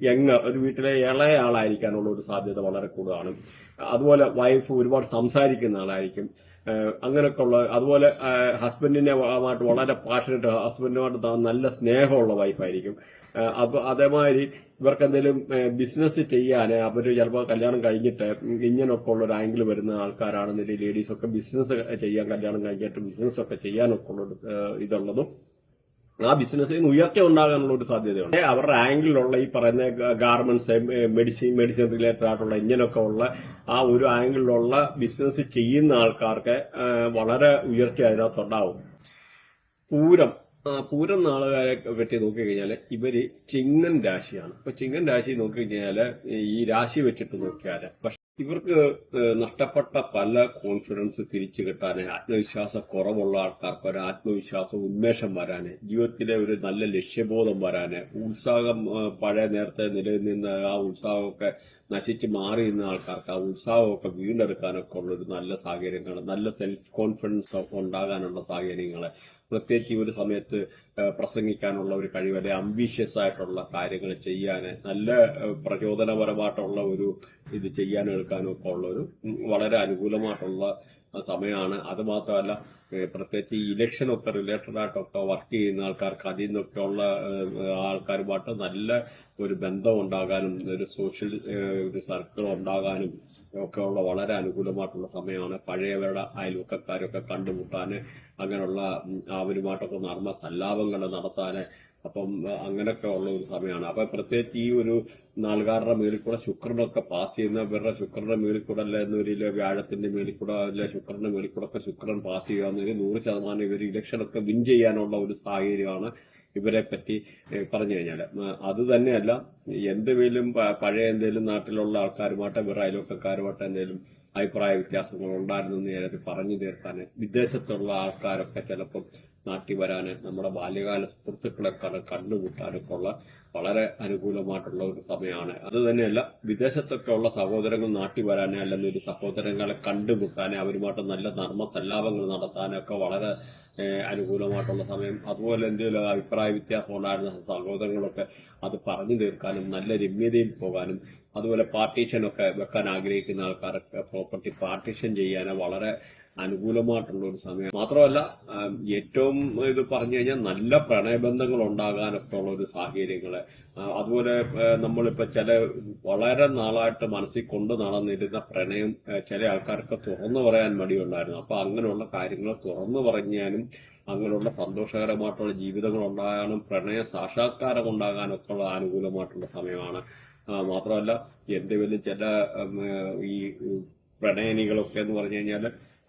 ഒരു വീട്ടിലെ ഇളയ ആളായിരിക്കാനുള്ള ഒരു സാധ്യത വളരെ കൂടുതലാണ്. അതുപോലെ വൈഫ് ഒരുപാട് സംസാരിക്കുന്ന ആളായിരിക്കും. അങ്ങനെയൊക്കെ ഉള്ള, അതുപോലെ ഹസ്ബൻഡിനുമായിട്ട് വളരെ പാഷനറ്റ്, ഹസ്ബൻഡുമായിട്ട് നല്ല സ്നേഹമുള്ള വൈഫായിരിക്കും. അപ്പൊ അതേമാതിരി ഇവർക്ക് എന്തെങ്കിലും ബിസിനസ് ചെയ്യാൻ അവർ ചിലപ്പോൾ കല്യാണം കഴിഞ്ഞിട്ട് ഇങ്ങനെയൊക്കെ ഉള്ള ഒരു ആംഗിൾ വരുന്ന ആൾക്കാരാണെന്നുണ്ടെങ്കിൽ ലേഡീസൊക്കെ ബിസിനസ് ചെയ്യാൻ, കല്യാണം കഴിഞ്ഞിട്ട് ബിസിനസ് ഒക്കെ ചെയ്യാനൊക്കെ ഉള്ള ഇതുള്ളതും ആ ബിസിനസ്സിന് ഉയർച്ച ഉണ്ടാകാനുള്ള ഒരു സാധ്യതയുണ്ട്. അവരുടെ ആംഗിളിലുള്ള ഈ പറയുന്ന ഗാർമെന്റ്സ്, മെഡിസിൻ റിലേറ്റഡ് ആയിട്ടുള്ള ഇങ്ങനെയൊക്കെ ഉള്ള ആ ഒരു ആംഗിളിലുള്ള ബിസിനസ് ചെയ്യുന്ന ആൾക്കാർക്ക് വളരെ ഉയർച്ച അതിനകത്തുണ്ടാവും. പൂരം നാളുകാരെ പറ്റി നോക്കിക്കഴിഞ്ഞാൽ ഇവര് ചിങ്ങൻ രാശിയാണ്. അപ്പൊ ചിങ്ങൻ രാശി നോക്കിക്കഴിഞ്ഞാല് ഈ രാശി വെച്ചിട്ട് നോക്കിയാല് ഇവർക്ക് നഷ്ടപ്പെട്ട പല കോൺഫിഡൻസ് തിരിച്ചു കിട്ടാന്, ആത്മവിശ്വാസ കുറവുള്ള ആൾക്കാർക്ക് ഒരു ആത്മവിശ്വാസം, ഉന്മേഷം വരാന്, ജീവിതത്തിലെ ഒരു നല്ല ലക്ഷ്യബോധം വരാന്, ഉത്സാഹം, പഴയ നേരത്തെ നിലനിന്ന ആ ഉത്സാഹമൊക്കെ നശിച്ച് മാറി നിന്ന ആൾക്കാർക്ക് ആ ഉത്സാഹമൊക്കെ വീണ്ടെടുക്കാനൊക്കെ ഉള്ള ഒരു നല്ല സാഹചര്യങ്ങൾ, നല്ല സെൽഫ് കോൺഫിഡൻസ് ഉണ്ടാകാനുള്ള സാഹചര്യങ്ങൾ, പ്രത്യേകിച്ച് ഈ ഒരു സമയത്ത് പ്രസംഗിക്കാനുള്ള ഒരു കഴിവ്, അല്ലെ അംബീഷ്യസ് ആയിട്ടുള്ള കാര്യങ്ങൾ ചെയ്യാൻ, നല്ല പ്രചോദനപരമായിട്ടുള്ള ഒരു ഇത് ചെയ്യാനും എടുക്കാനും ഒക്കെ ഉള്ള ഒരു വളരെ അനുകൂലമായിട്ടുള്ള സമയമാണ്. അത് മാത്രമല്ല പ്രത്യേകിച്ച് ഈ ഇലക്ഷനൊക്കെ റിലേറ്റഡ് ആയിട്ടൊക്കെ വർക്ക് ചെയ്യുന്ന ആൾക്കാർക്ക് അതിൽ നിന്നൊക്കെയുള്ള ആൾക്കാരുമായിട്ട് നല്ല ഒരു ബന്ധം ഉണ്ടാകാനും, ഒരു സോഷ്യൽ ഒരു സർക്കിൾ ഉണ്ടാകാനും ഒക്കെ ഉള്ള വളരെ അനുകൂലമായിട്ടുള്ള സമയമാണ്. പഴയവരുടെ അയൽവക്കക്കാരൊക്കെ കണ്ടുമുട്ടാന്, അങ്ങനെയുള്ള അവരുമായിട്ടൊക്കെ നർമ്മ സല്ലാപങ്ങൾ നടത്താന്, അപ്പം അങ്ങനെയൊക്കെ ഉള്ള ഒരു സമയമാണ്. അപ്പൊ പ്രത്യേകിച്ച് ഈ ഒരു നാലുകാരുടെ മേളിൽ കൂടെ ശുക്രനൊക്കെ പാസ് ചെയ്യുന്ന, ഇവരുടെ ശുക്രന്റെ മേളിൽ കൂടെ അല്ല എന്നൊരു വ്യാഴത്തിന്റെ മേളിൽ കൂടെ അല്ലെ ശുക്രന്റെ മേളിൽ കൂടെ ഒക്കെ ശുക്രൻ പാസ് ചെയ്യുകയെന്നൊരു 100% ഇവർ ഇലക്ഷനൊക്കെ വിൻ ചെയ്യാനുള്ള ഒരു സാഹചര്യമാണ് ഇവരെ പറ്റി പറഞ്ഞു കഴിഞ്ഞാല്. അത് തന്നെയല്ല, എന്തെങ്കിലും പഴയ എന്തെങ്കിലും നാട്ടിലുള്ള ആൾക്കാരുമായിട്ട്, ഇവരുടെ അയൽവക്കക്കാരുമായിട്ട് എന്തെങ്കിലും അഭിപ്രായ വ്യത്യാസങ്ങൾ ഉണ്ടായിരുന്നു നേരത്തെ പറഞ്ഞു തീർക്കാന്, വിദേശത്തുള്ള ആൾക്കാരൊക്കെ ചിലപ്പം നാട്ടിൽ വരാന്, നമ്മുടെ ബാല്യകാല സുഹൃത്തുക്കളെ കണ്ടുമുട്ടാനൊക്കെ ഉള്ള വളരെ അനുകൂലമായിട്ടുള്ള ഒരു സമയമാണ്. അത് തന്നെയല്ല, വിദേശത്തൊക്കെ ഉള്ള സഹോദരങ്ങൾ നാട്ടിൽ വരാന്, അല്ലെങ്കിൽ ഒരു സഹോദരങ്ങളെ കണ്ടുമുട്ടാന്, അവരുമായിട്ട് നല്ല നർമ്മ സല്ലാപങ്ങൾ നടത്താനൊക്കെ വളരെ അനുകൂലമായിട്ടുള്ള സമയം. അതുപോലെ എന്തെങ്കിലും അഭിപ്രായ വ്യത്യാസം ഉണ്ടായിരുന്ന സഹോദരങ്ങളൊക്കെ അത് പറഞ്ഞു തീർക്കാനും, നല്ല രമ്യതയിൽ പോകാനും, അതുപോലെ പാർട്ടീഷനൊക്കെ വെക്കാൻ ആഗ്രഹിക്കുന്ന ആൾക്കാരൊക്കെ പ്രോപ്പർട്ടി പാർട്ടീഷൻ ചെയ്യാൻ വളരെ അനുകൂലമായിട്ടുള്ള ഒരു സമയം. മാത്രമല്ല ഏറ്റവും ഇത് പറഞ്ഞു കഴിഞ്ഞാൽ നല്ല പ്രണയബന്ധങ്ങൾ ഉണ്ടാകാനൊക്കെ ഉള്ള ഒരു സാഹചര്യങ്ങള്, അതുപോലെ നമ്മളിപ്പോ വളരെ നാളായിട്ട് മനസ്സിൽ കൊണ്ട് നടന്നിരുന്ന പ്രണയം ചില ആൾക്കാർക്ക് തുറന്നു പറയാൻ മടിയുണ്ടായിരുന്നു. അപ്പൊ അങ്ങനെയുള്ള കാര്യങ്ങൾ തുറന്നു പറഞ്ഞാലും, അങ്ങനെയുള്ള സന്തോഷകരമായിട്ടുള്ള ജീവിതങ്ങൾ ഉണ്ടാകാനും, പ്രണയ സാക്ഷാത്കാരം ഉണ്ടാകാനൊക്കെ ഉള്ള അനുകൂലമായിട്ടുള്ള സമയമാണ്. മാത്രമല്ല എന്തെങ്കിലും ഈ പ്രണയനികളൊക്കെ എന്ന് പറഞ്ഞു കഴിഞ്ഞാൽ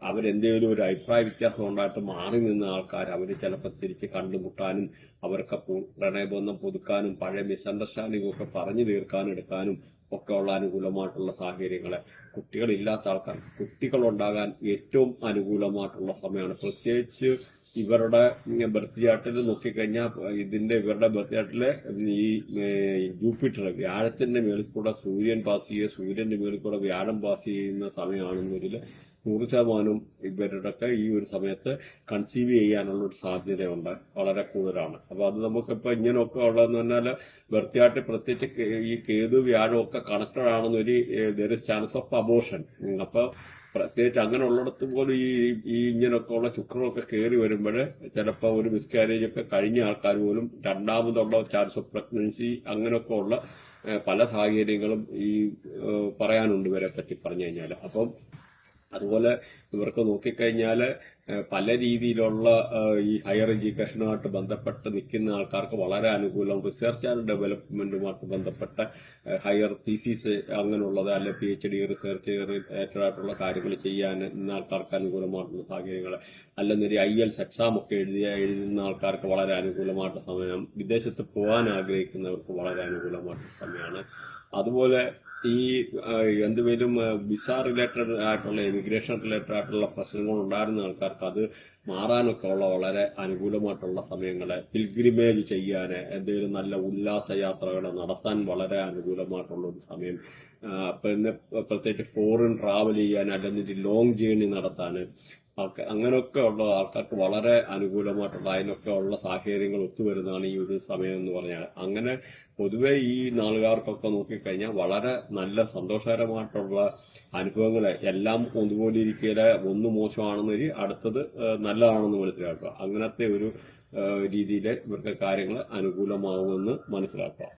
അവരെന്തെങ്കിലും ഒരു അഭിപ്രായ വ്യത്യാസം ഉണ്ടായിട്ട് മാറി നിന്ന ആൾക്കാർ അവര് ചിലപ്പോൾ തിരിച്ച് കണ്ടുമുട്ടാനും, അവർക്ക് പ്രണയബന്ധം പുതുക്കാനും, പഴയ മിസ്അണ്ടർസ്റ്റാൻഡിംഗ് ഒക്കെ പറഞ്ഞു തീർക്കാനും എടുക്കാനും ഒക്കെ ഉള്ള അനുകൂലമായിട്ടുള്ള സാഹചര്യങ്ങള്. കുട്ടികളില്ലാത്ത ആൾക്കാർക്ക് കുട്ടികളുണ്ടാകാൻ ഏറ്റവും അനുകൂലമായിട്ടുള്ള സമയമാണ്. പ്രത്യേകിച്ച് ഇവരുടെ ബർത്ത് ചാർട്ടിൽ നോക്കിക്കഴിഞ്ഞാൽ ഇവരുടെ ബർത്ത് ചാർട്ടില് ഈ ജൂപ്പിറ്റർ, വ്യാഴത്തിന്റെ മേളിൽ കൂടെ സൂര്യൻ പാസ് ചെയ്യുക, സൂര്യന്റെ മേളിൽ കൂടെ വ്യാഴം പാസ് ചെയ്യുന്ന സമയമാണെന്നതിൽ 100% ഇവരുടെയൊക്കെ ഈ ഒരു സമയത്ത് കൺസീവ് ചെയ്യാനുള്ള ഒരു സാധ്യതയുണ്ട്, വളരെ കൂടുതലാണ്. അപ്പൊ അത് നമുക്കിപ്പോ ഇങ്ങനെയൊക്കെ ഉള്ളതെന്ന് പറഞ്ഞാല് ബർത്ത് ചാർട്ടിൽ പ്രത്യേകിച്ച് ഈ കേതു വ്യാഴം ഒക്കെ കണക്റ്റഡ് ആണെന്നൊരു there is chance of abortion. അപ്പൊ പ്രത്യേകിച്ച് അങ്ങനെ ഉള്ളിടത്ത് പോലും ഈ ഇങ്ങനെയൊക്കെ ഉള്ള ശുക്രമൊക്കെ കയറി വരുമ്പോൾ ചിലപ്പോൾ ഒരു മിസ്കാരേജ് ഒക്കെ കഴിഞ്ഞ ആൾക്കാർ പോലും രണ്ടാമതുള്ള ചാൻസ് ഓഫ് പ്രഗ്നൻസി അങ്ങനെയൊക്കെ ഉള്ള പല സാഹചര്യങ്ങളും പറയാനുണ്ട് ഇവരെ പറ്റി പറഞ്ഞു കഴിഞ്ഞാൽ. അപ്പം അതുപോലെ ഇവർക്ക് നോക്കിക്കഴിഞ്ഞാൽ പല രീതിയിലുള്ള ഈ ഹയർ എഡ്യൂക്കേഷനുമായിട്ട് ബന്ധപ്പെട്ട് നിൽക്കുന്ന ആൾക്കാർക്ക് വളരെ അനുകൂലം, റിസർച്ച് ആൻഡ് ഡെവലപ്മെന്റുമായിട്ട് ബന്ധപ്പെട്ട ഹയർ തീസിസ് അങ്ങനെയുള്ളത്, അല്ലെ PhD റിസർച്ച് റിലേറ്റഡ് ആയിട്ടുള്ള കാര്യങ്ങൾ ചെയ്യാൻ ഇന്ന ആൾക്കാർക്ക് അനുകൂലമായിട്ടുള്ള സാഹചര്യങ്ങൾ, അല്ലെന്നൊരു IELTS എക്സാം ഒക്കെ എഴുതുന്ന ആൾക്കാർക്ക് വളരെ അനുകൂലമായിട്ടുള്ള സമയം, വിദേശത്ത് പോകാൻ ആഗ്രഹിക്കുന്നവർക്ക് വളരെ അനുകൂലമായിട്ടുള്ള സമയമാണ്. അതുപോലെ ഈ എന്തുവേലും വിസ റിലേറ്റഡ് ആയിട്ടുള്ള എമിഗ്രേഷൻ റിലേറ്റഡ് ആയിട്ടുള്ള പ്രശ്നങ്ങൾ ഉണ്ടായിരുന്ന ആൾക്കാർക്ക് അത് മാറാനൊക്കെ ഉള്ള വളരെ അനുകൂലമായിട്ടുള്ള സമയങ്ങള്, പിൽഗ്രിമേജ് ചെയ്യാൻ, എന്തെങ്കിലും നല്ല ഉല്ലാസ യാത്രകൾ നടത്താൻ വളരെ അനുകൂലമായിട്ടുള്ള ഒരു സമയം, പിന്നെ പ്രത്യേകിച്ച് ഫോറിൻ ട്രാവൽ ചെയ്യാൻ അല്ലെങ്കിൽ ലോങ് ജേർണി നടത്താൻ അങ്ങനെയൊക്കെ ഉള്ള ആൾക്കാർക്ക് വളരെ അനുകൂലമായിട്ടുള്ള അതിനൊക്കെ ഉള്ള സാഹചര്യങ്ങൾ ഒത്തുവരുന്നതാണ് ഈ ഒരു സമയം എന്ന് പറഞ്ഞാൽ. അങ്ങനെ പൊതുവെ ഈ നാളുകാർക്കൊക്കെ നോക്കിക്കഴിഞ്ഞാൽ വളരെ നല്ല സന്തോഷകരമായിട്ടുള്ള അനുഭവങ്ങൾ എല്ലാം ഒന്നുപോലെ ഇരിക്കുക, ഒന്ന് മോശമാണെന്നൊരു അടുത്തത് നല്ലതാണെന്ന് മനസ്സിലാക്കുക. അങ്ങനത്തെ ഒരു രീതിയിൽ ഇവർക്ക് കാര്യങ്ങൾ അനുകൂലമാവുമെന്ന് മനസ്സിലാക്കുക.